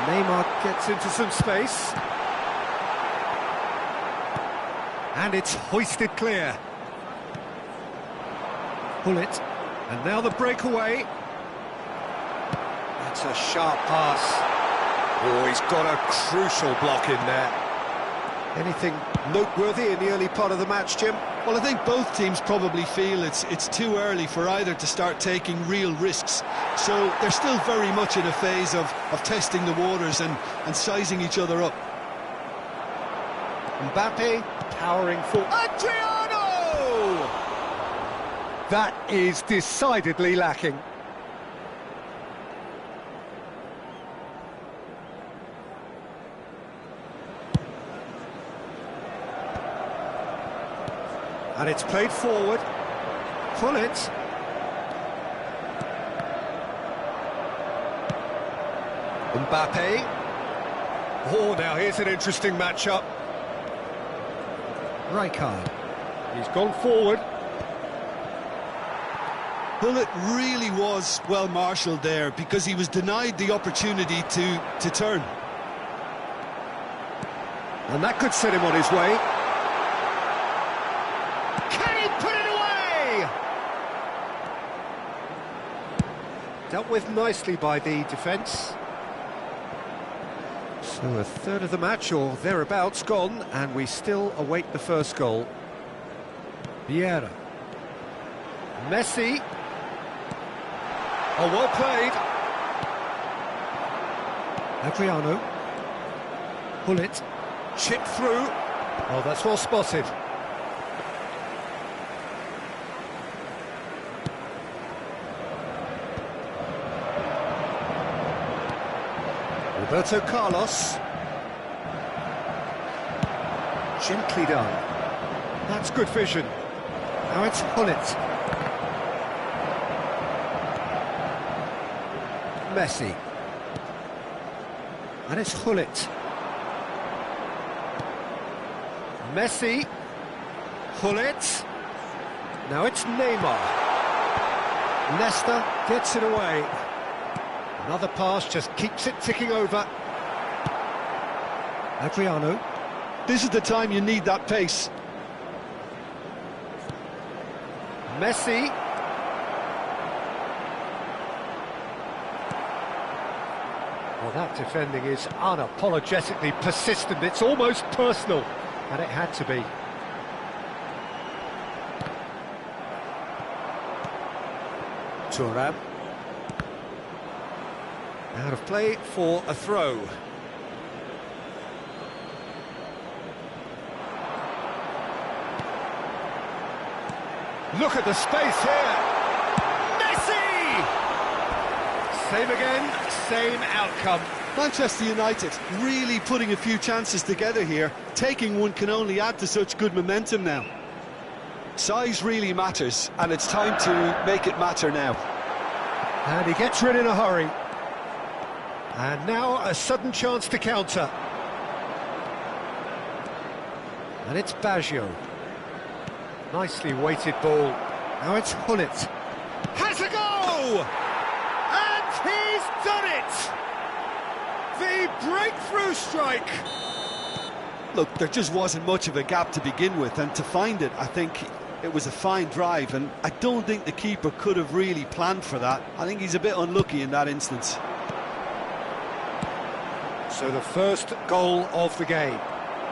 Neymar gets into some space. And it's hoisted clear. Pull it. And now the breakaway. That's a sharp pass. Oh, he's got a crucial block in there. Anything noteworthy in the early part of the match, Jim? Well, I think both teams probably feel it's too early for either to start taking real risks. So they're still very much in a phase of testing the waters and sizing each other up. Mbappe powering forward. Adriano! That is decidedly lacking. And it's played forward. Pull it. Mbappe. Oh, now here's an interesting matchup. Rijkaard. He's gone forward. Bullet really was well marshalled there because he was denied the opportunity to turn. And that could set him on his way. Can he put it away? Dealt with nicely by the defence. So a third of the match, or thereabouts, gone, and we still await the first goal. Vieira. Messi. Oh, well played. Adriano. Pull it. Chip through. Oh, that's well spotted. Roberto Carlos. Gently done. That's good vision. Now it's Hullet. Messi. And it's Hullet. Messi. Hullet. Now it's Neymar. Nesta gets it away. Another pass just keeps it ticking over. Adriano. This is the time you need that pace. Messi. Well, that defending is unapologetically persistent. It's almost personal, and it had to be. Thuram. Out of play for a throw. Look at the space here. Messi! Same again, same outcome. Manchester United really putting a few chances together here. Taking one can only add to such good momentum now. Size really matters, and it's time to make it matter now. And he gets rid in a hurry. And now a sudden chance to counter. And it's Baggio. Nicely weighted ball. Now it's Hullet. Has a go! And he's done it! The breakthrough strike! Look, there just wasn't much of a gap to begin with, and to find it, I think it was a fine drive, and I don't think the keeper could have really planned for that. I think he's a bit unlucky in that instance. So the first goal of the game.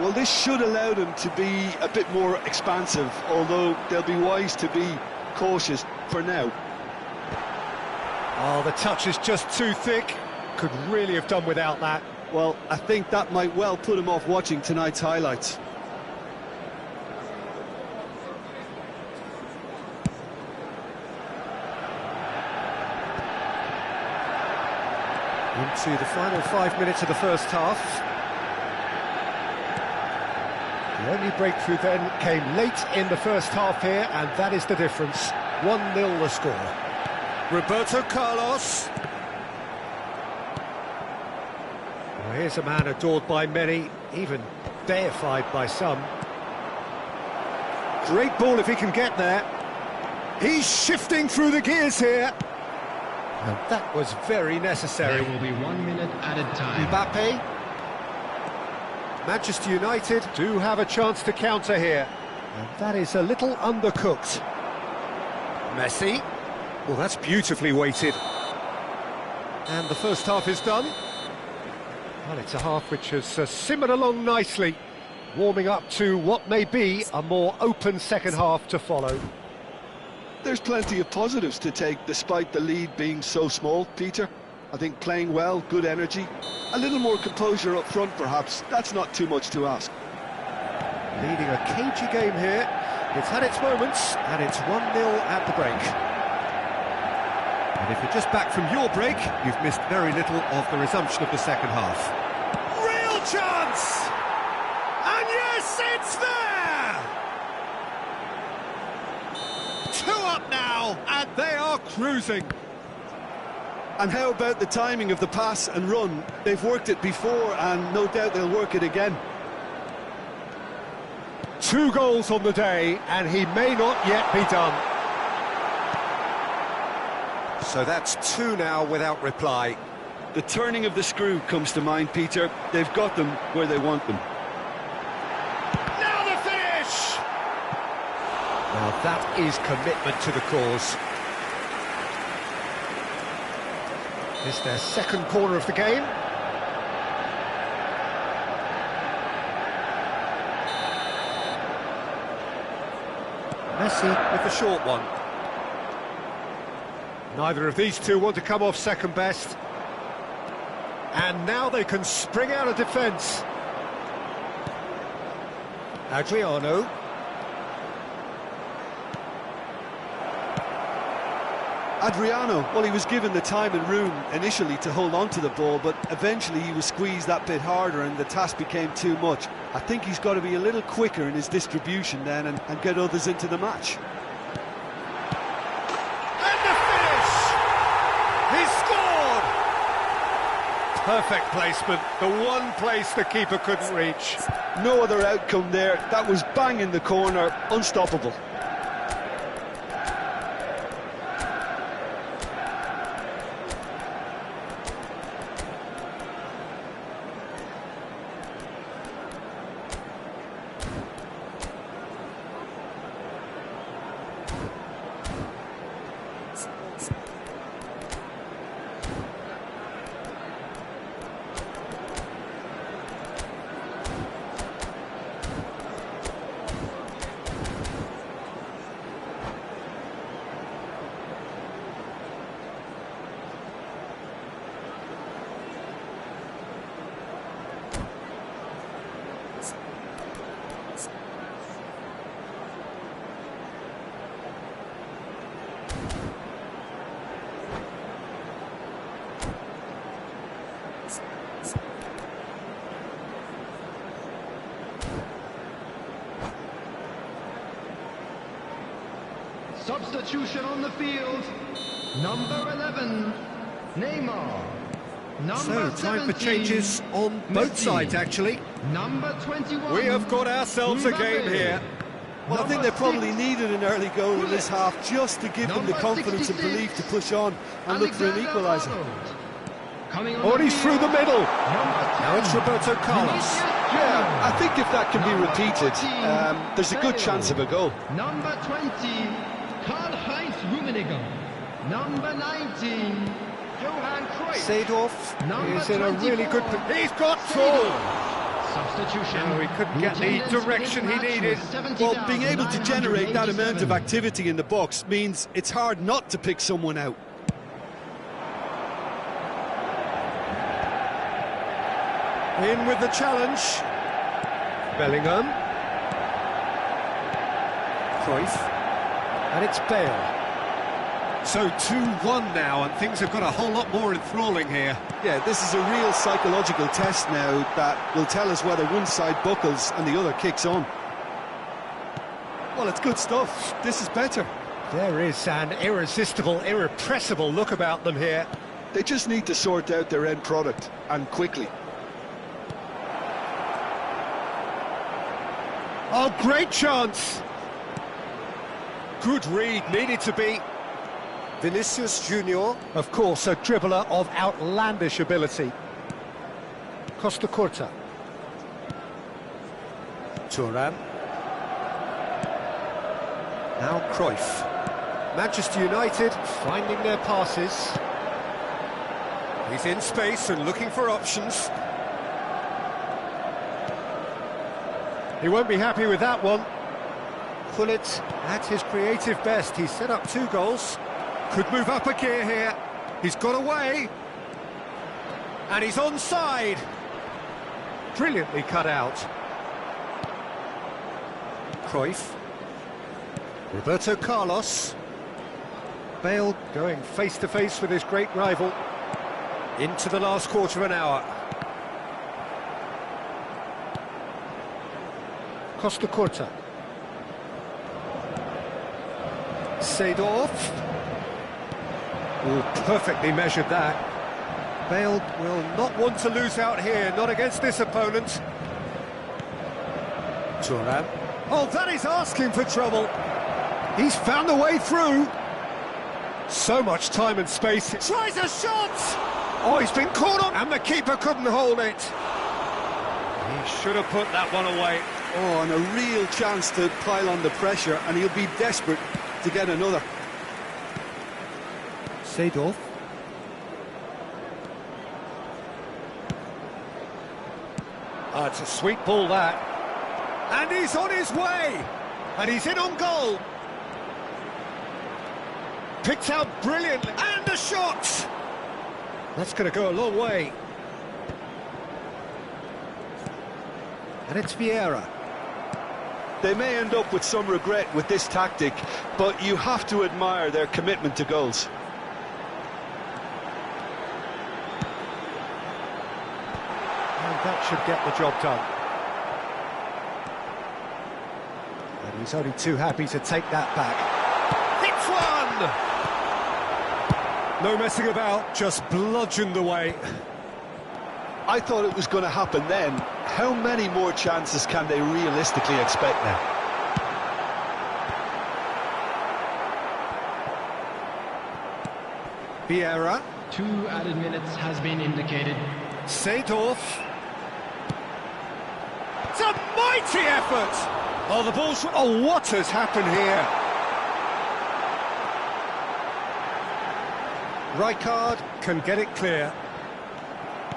Well, this should allow them to be a bit more expansive, although they'll be wise to be cautious for now. Oh, the touch is just too thick. Could really have done without that. Well, I think that might well put him off watching tonight's highlights. Into the final 5 minutes of the first half. The only breakthrough then came late in the first half here, and that is the difference. 1-0 the score. Roberto Carlos. Well, here's a man adored by many, even deified by some. Great ball if he can get there. He's shifting through the gears here. And that was very necessary. There will be 1 minute added time. Mbappe. Manchester United do have a chance to counter here. And that is a little undercooked. Messi. Well, that's beautifully weighted. And the first half is done. Well, it's a half which has simmered along nicely, warming up to what may be a more open second half to follow. There's plenty of positives to take despite the lead being so small, Peter. I think playing well, good energy, a little more composure up front perhaps, that's not too much to ask. Leading a cagey game here. It's had its moments, and it's 1-0 at the break. And if you're just back from your break, you've missed very little of the resumption of the second half. Real chance! And yes, it's there! 2 up now, and they are cruising. And how about the timing of the pass and run? They've worked it before, and no doubt they'll work it again. 2 goals on the day, and he may not yet be done. So that's 2 now without reply. The turning of the screw comes to mind, Peter. They've got them where they want them. Now the finish! Now that is commitment to the cause. It's their second corner of the game. Messi with the short one. Neither of these two want to come off second best. And now they can spring out of defence. Adriano. Adriano, well, he was given the time and room initially to hold on to the ball, but eventually he was squeezed that bit harder and the task became too much. I think he's got to be a little quicker in his distribution then and get others into the match. And the finish! He scored! Perfect placement, the one place the keeper couldn't reach. No other outcome there, that was bang in the corner, unstoppable. Substitution on the field. Number 11, Neymar. So, time for changes on both sides, actually. Number 21. We have got ourselves a game here. Well, I think they probably needed an early goal in this half just to give them the confidence and belief to push on and look for an equaliser. Oh, he's through the middle. Now it's Roberto Carlos. Yeah, I think if that can be repeated, there's a good chance of a goal. Number 20, Karl-Heinz Rummenigge. Number 19, Johan Cruyff. Seedorf is in a really good... He's got through! Substitution. No, he couldn't get the direction he needed. Well, being able to generate that amount of activity in the box means it's hard not to pick someone out. In with the challenge. Bellingham. Cruyff. And it's Bale. So 2-1 now, and things have got a whole lot more enthralling here. Yeah, this is a real psychological test now that will tell us whether one side buckles and the other kicks on. Well, it's good stuff. This is better. There is an irresistible, irrepressible look about them here. They just need to sort out their end product, and quickly. Oh, great chance! Good read, needed to be. Vinicius Junior, of course, a dribbler of outlandish ability. Costa Curta. Thuram. Now Cruyff. Manchester United finding their passes. He's in space and looking for options. He won't be happy with that one. Gullit at his creative best. He's set up 2 goals. Could move up a gear here. He's got away. And he's onside. Brilliantly cut out. Cruyff. Roberto Carlos. Bale going face to face with his great rival. Into the last quarter of an hour. Costa Curta. Seedorf. Oh, perfectly measured that. Bale will not want to lose out here, not against this opponent. Thuram. Oh, that is asking for trouble. He's found a way through. So much time and space. Tries a shot! Oh, he's been caught on, and the keeper couldn't hold it. He should have put that one away. Oh, and a real chance to pile on the pressure, and he'll be desperate to get another. Seedorf. Ah, it's a sweet ball, that. And he's on his way! And he's in on goal! Picked out brilliantly, and a shot! That's going to go a long way. And it's Vieira. They may end up with some regret with this tactic, but you have to admire their commitment to goals. And that should get the job done. And he's only too happy to take that back. Hits one! No messing about, just bludgeoned away. I thought it was going to happen then. How many more chances can they realistically expect now? Vieira. 2 added minutes has been indicated. Seedorf. It's a mighty effort! Oh, the ball's... Oh, what has happened here? Rijkaard can get it clear.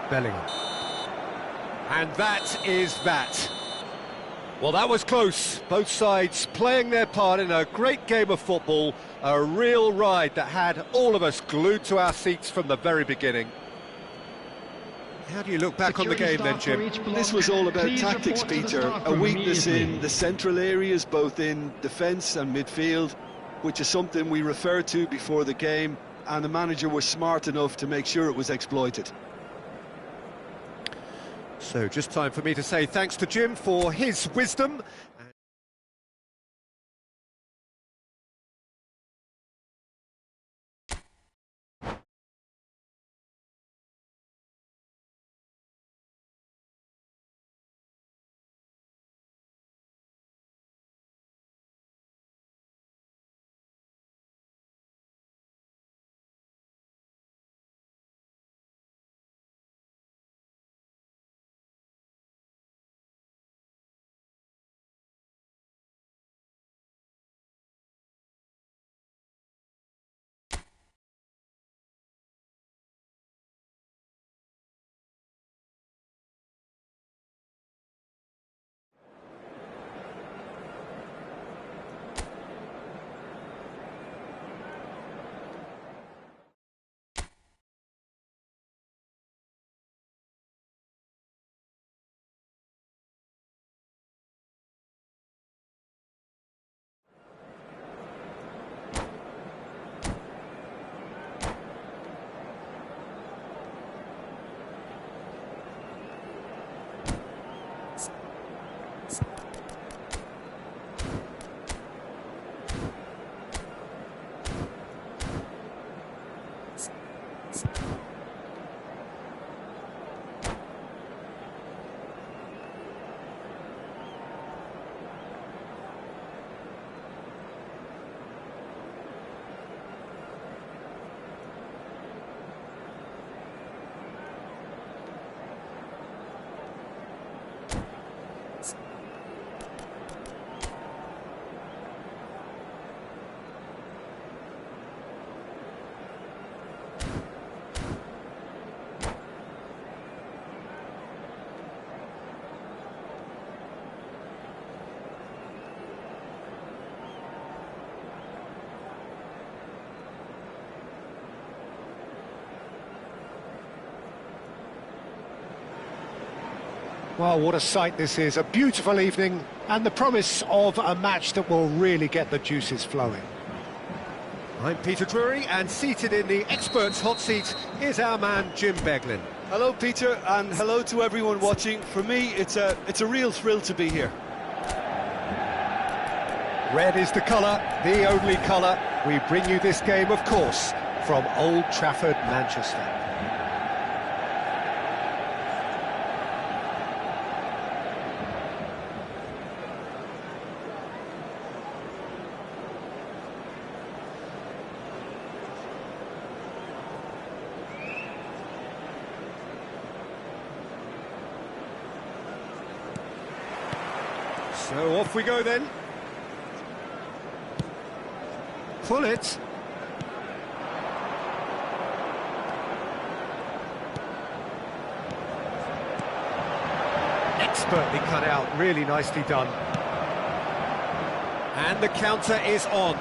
Bellingham. And that is that. Well, that was close. Both sides playing their part in a great game of football. A real ride that had all of us glued to our seats from the very beginning. How do you look back on the game then, Jim? This was all about tactics, Peter. A weakness in the central areas, both in defence and midfield, which is something we referred to before the game, and the manager was smart enough to make sure it was exploited. So just time for me to say thanks to Jim for his wisdom. Well, what a sight this is, a beautiful evening, and the promise of a match that will really get the juices flowing. I'm Peter Drury, and seated in the experts' hot seat is our man Jim Beglin. Hello, Peter, and hello to everyone watching. For me, it's a real thrill to be here. Red is the colour, the only colour. We bring you this game, of course, from Old Trafford, Manchester. So off we go then. Pull it. Expertly cut out, really nicely done. And the counter is on.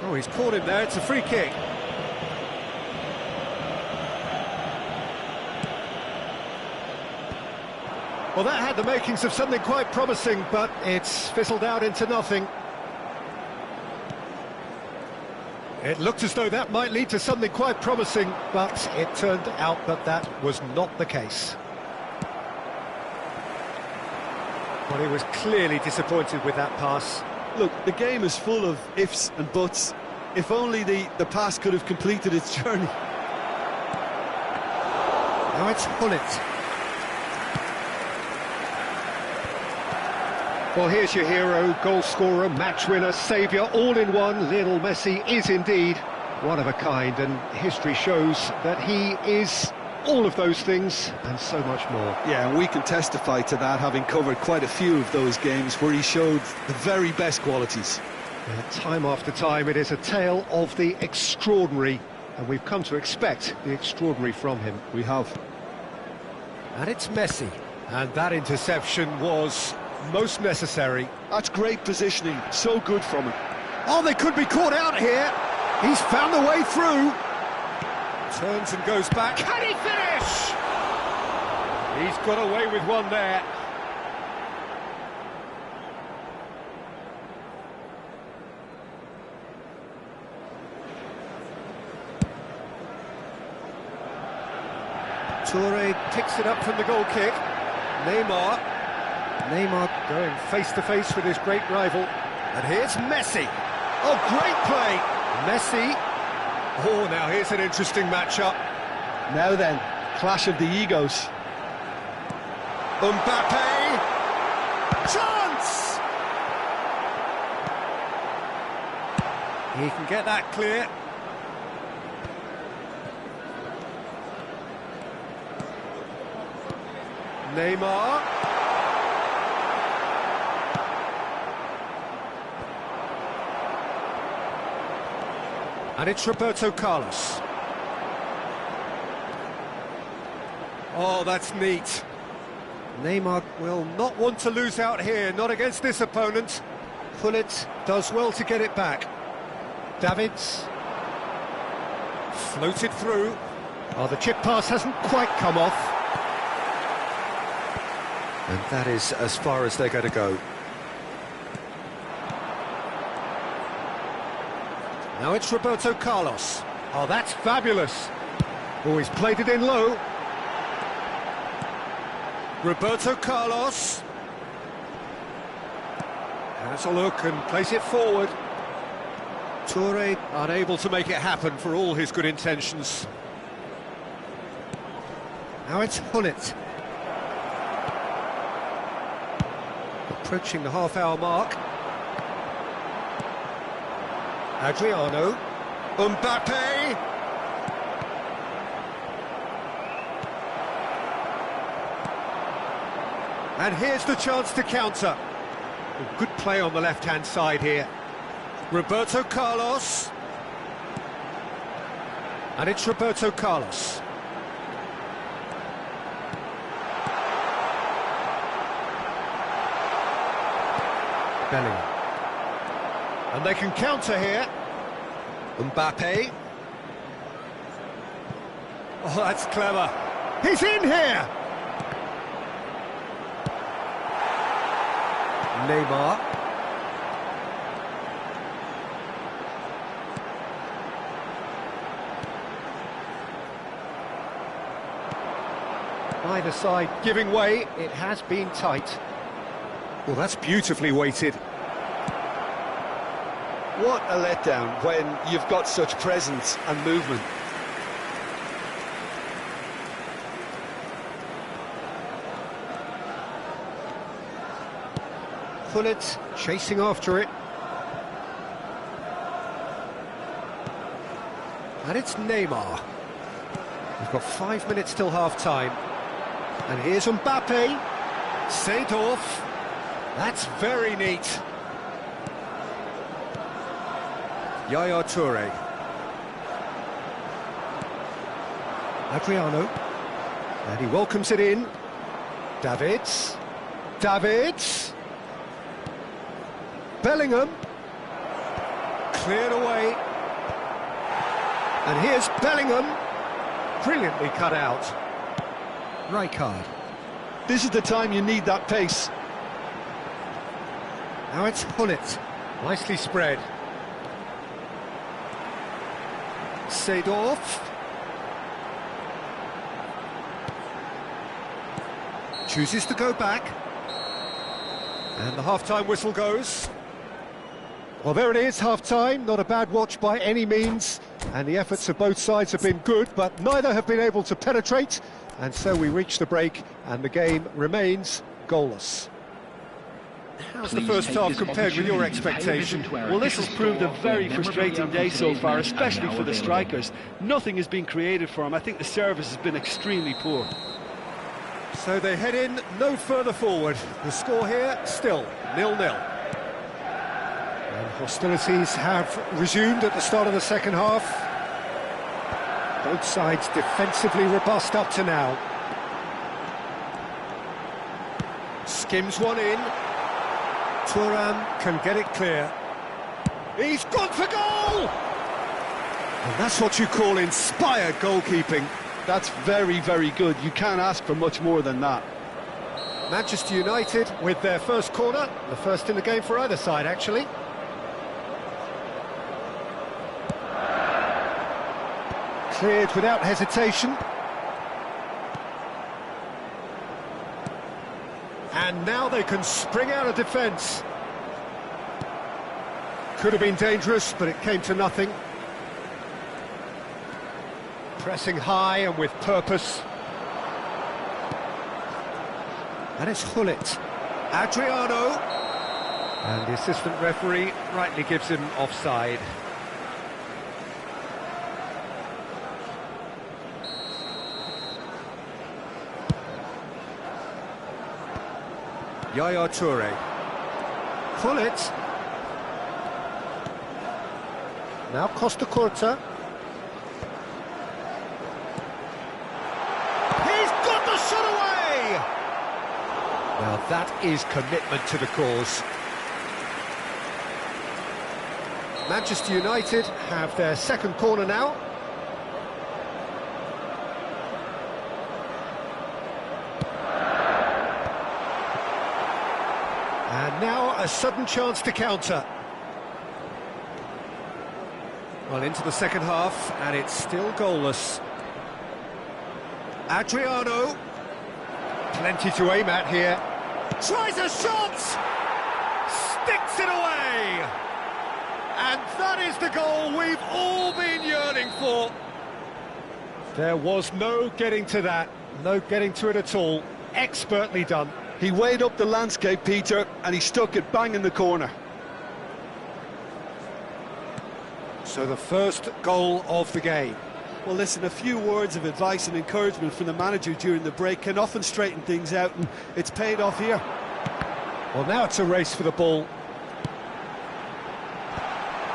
Oh, he's caught him there, it's a free kick. Well, that had the makings of something quite promising, but it's fizzled out into nothing. It looked as though that might lead to something quite promising, but it turned out that that was not the case. Well, he was clearly disappointed with that pass. Look, the game is full of ifs and buts. If only the pass could have completed its journey. Now it's Hullet. Well, here's your hero, goal scorer, match winner, saviour, all in one. Lionel Messi is indeed one of a kind, and history shows that he is all of those things and so much more. Yeah, and we can testify to that, having covered quite a few of those games where he showed the very best qualities. Yeah, time after time, it is a tale of the extraordinary, and we've come to expect the extraordinary from him. We have. And it's Messi, and that interception was most necessary. That's great positioning, so good from him. Oh, they could be caught out here. He's found a way through. Turns and goes back. Can he finish? He's got away with one there. Toure picks it up from the goal kick. Neymar going face-to-face with his great rival. And here's Messi. Oh, great play. Messi. Oh, now here's an interesting matchup. Now then, clash of the egos. Mbappe. Chance! He can get that clear. Neymar. And it's Roberto Carlos. Oh, that's neat. Neymar will not want to lose out here, not against this opponent. Hullet does well to get it back. Davids. Floated through. Oh, the chip pass hasn't quite come off. And that is as far as they're going to go. Now it's Roberto Carlos. Oh, that's fabulous. Oh, he's played it in low. Roberto Carlos. Has a look and plays it forward. Toure unable to make it happen for all his good intentions. Now it's Hullet. Approaching the half-hour mark. Adriano. Mbappe. And here's the chance to counter. Good play on the left-hand side here. Roberto Carlos. And it's Roberto Carlos. Bellingham. And they can counter here. Mbappe. Oh, that's clever. He's in here! Neymar. Either side giving way, it has been tight. Well, that's beautifully weighted. What a letdown when you've got such presence and movement. Pullet chasing after it. And it's Neymar. We've got 5 minutes till half-time. And here's Mbappe. Seedorf. That's very neat. Yaya Toure. Adriano. And he welcomes it in. Davids. Davids. Bellingham. Cleared away. And here's Bellingham. Brilliantly cut out. Rijkaard. This is the time you need that pace. Now it's Hullet. Nicely spread. Seedorf. Chooses to go back. And the half-time whistle goes. Well, there it is, half-time. Not a bad watch by any means. And the efforts of both sides have been good, but neither have been able to penetrate. And so we reach the break, and the game remains goalless. How's the first half compared with your expectation? Well, this has proved a very frustrating day so far, especially for the strikers. Nothing has been created for them. I think the service has been extremely poor. So they head in no further forward. The score here, still 0-0. And hostilities have resumed at the start of the second half. Both sides defensively robust up to now. Skims one in. Thuram can get it clear. He's gone for goal! And that's what you call inspired goalkeeping. That's very, very good. You can't ask for much more than that. Manchester United with their first corner. The first in the game for either side, actually. Cleared without hesitation. And now they can spring out of defence. Could have been dangerous, but it came to nothing. Pressing high and with purpose. And it's Hullet. Adriano. And the assistant referee rightly gives him offside. Yaya Toure. Hullet. Now Costa Curta. He's got the shot away! Now that is commitment to the cause. Manchester United have their second corner now. And now a sudden chance to counter. Well, into the second half, and it's still goalless. Adriano. Plenty to aim at here. Tries a shot! Sticks it away! And that is the goal we've all been yearning for. There was no getting to that. No getting to it at all. Expertly done. He weighed up the landscape, Peter, and he stuck it bang in the corner. So the first goal of the game. Well, listen, a few words of advice and encouragement from the manager during the break can often straighten things out, and it's paid off here. Well, now it's a race for the ball.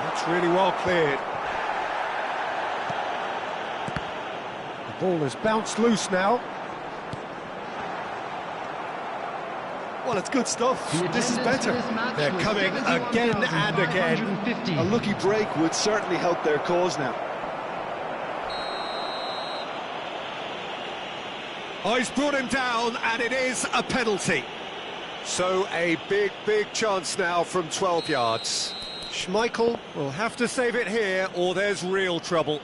That's really well cleared. The ball has bounced loose now. Well, it's good stuff. This is better. They're coming again and again. A lucky break would certainly help their cause now. Oh, he's brought him down, and it is a penalty. So a big chance now from 12 yards. Schmeichel will have to save it here, or there's real trouble.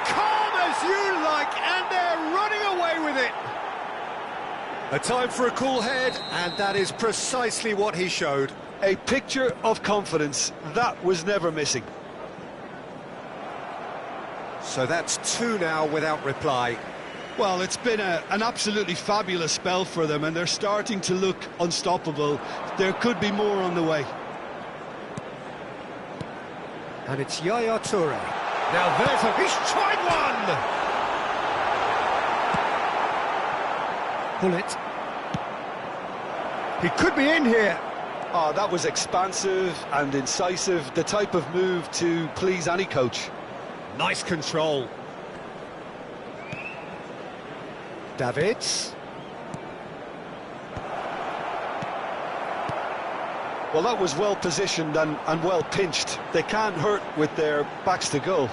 Calm as you like, and they're running away with it. A time for a cool head, and that is precisely what he showed. A picture of confidence, that was never missing. So that's 2 now without reply. Well, it's been an absolutely fabulous spell for them, and they're starting to look unstoppable. There could be more on the way. And it's Yaya Toure. Now there's a... He's tried one! Pull it. He could be in here. Oh, that was expansive and incisive, the type of move to please any coach. Nice control. Davids. Well, that was well positioned and well pinched. They can't hurt with their backs to goal.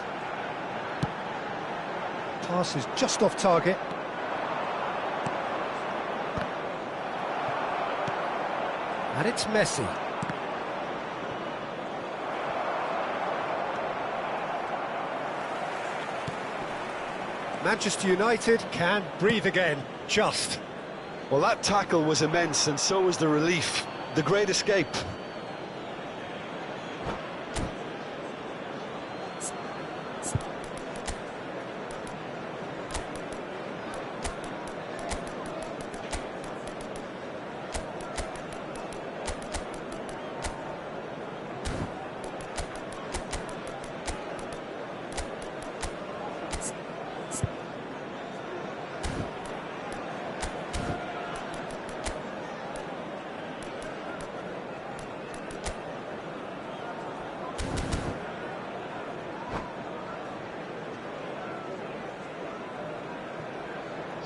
Pass is just off target. And it's Messi. Manchester United can breathe again, just. Well, that tackle was immense, and so was the relief. The great escape.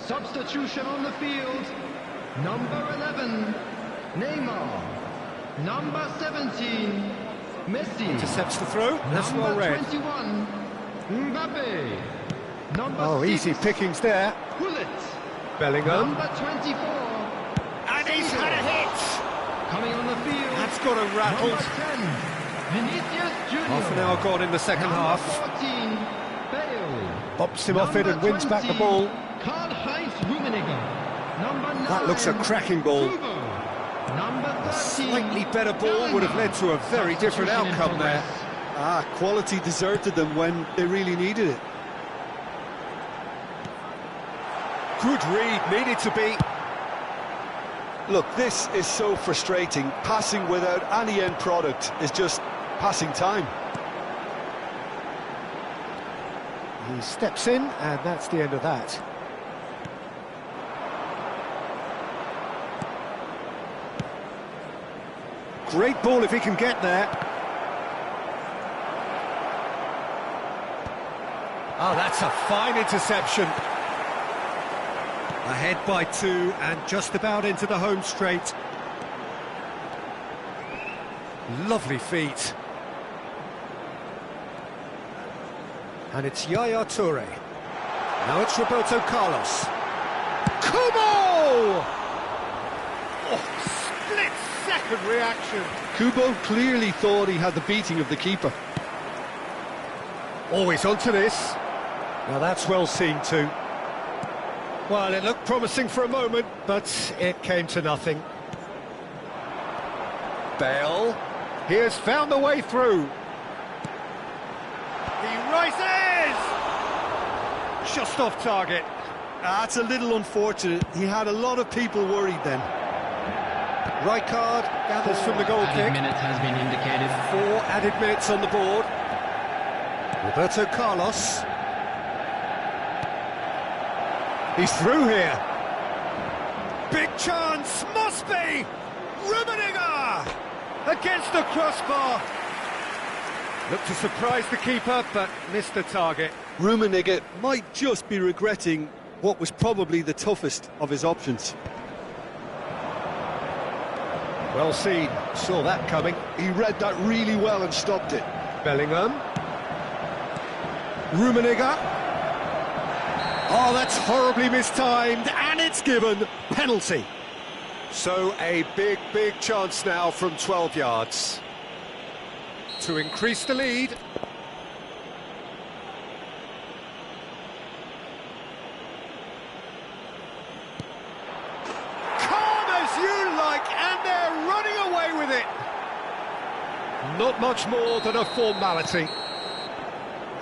Substitution on the field. Number 11, Neymar. Number 17, Messi. Intercepts the throw. That's well Number read. 21, Mbappe. Number 6, Easy pickings there. Pullet. Bellingham. Number 24, And he's had a hit. coming on the field. That's got him rattled. Number 10, Vinicius Junior. Half an hour gone in the second Number half. 14, Bale. Bops him off it and wins back the 20, ball. Karl-Heinz Rummenigge. Number 9, That looks a cracking ball. Kubo. Number 13, Slightly better ball would have led to a very different outcome there. Quality deserted them when they really needed it. Good read, needed to be. Look, this is so frustrating. Passing without any end product is just passing time. He steps in, and that's the end of that. Great ball if he can get there. Oh, that's a fine interception. Ahead by 2 and just about into the home straight. Lovely feet. And it's Yaya Toure. Now it's Roberto Carlos. Kubo! Oh, split-second reaction. Kubo clearly thought he had the beating of the keeper. Always onto this. Now that's well seen too. Well, it looked promising for a moment, but it came to nothing. Bale. He has found the way through. He rises! Just off target. That's a little unfortunate. He had a lot of people worried then. Rijkaard gathers from the goal Added kick. minute has been indicated. 4 added minutes on the board. Roberto Carlos. He's through here. Big chance, must be! Rummenigge! Against the crossbar. Looked to surprise the keeper, but missed the target. Rummenigge might just be regretting what was probably the toughest of his options. Well seen, saw that coming. He read that really well and stopped it. Bellingham. Rummenigge. Oh, that's horribly mistimed, and it's given. Penalty. So a big chance now from 12 yards to increase the lead. Calm as you like, and they're running away with it. Not much more than a formality.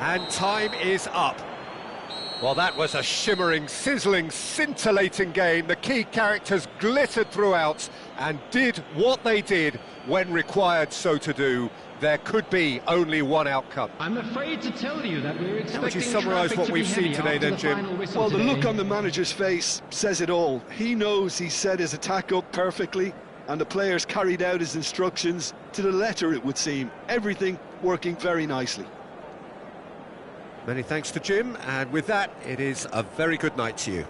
And time is up. Well, that was a shimmering, sizzling, scintillating game. The key characters glittered throughout and did what they did when required so to do. There could be only one outcome. I'm afraid to tell you that we're expecting Would you summarise what we've seen today then, Jim? Well, the look on the manager's face says it all. He knows he set his attack up perfectly, and the players carried out his instructions to the letter, it would seem. Everything working very nicely. Many thanks to Jim, and with that, it is a very good night to you.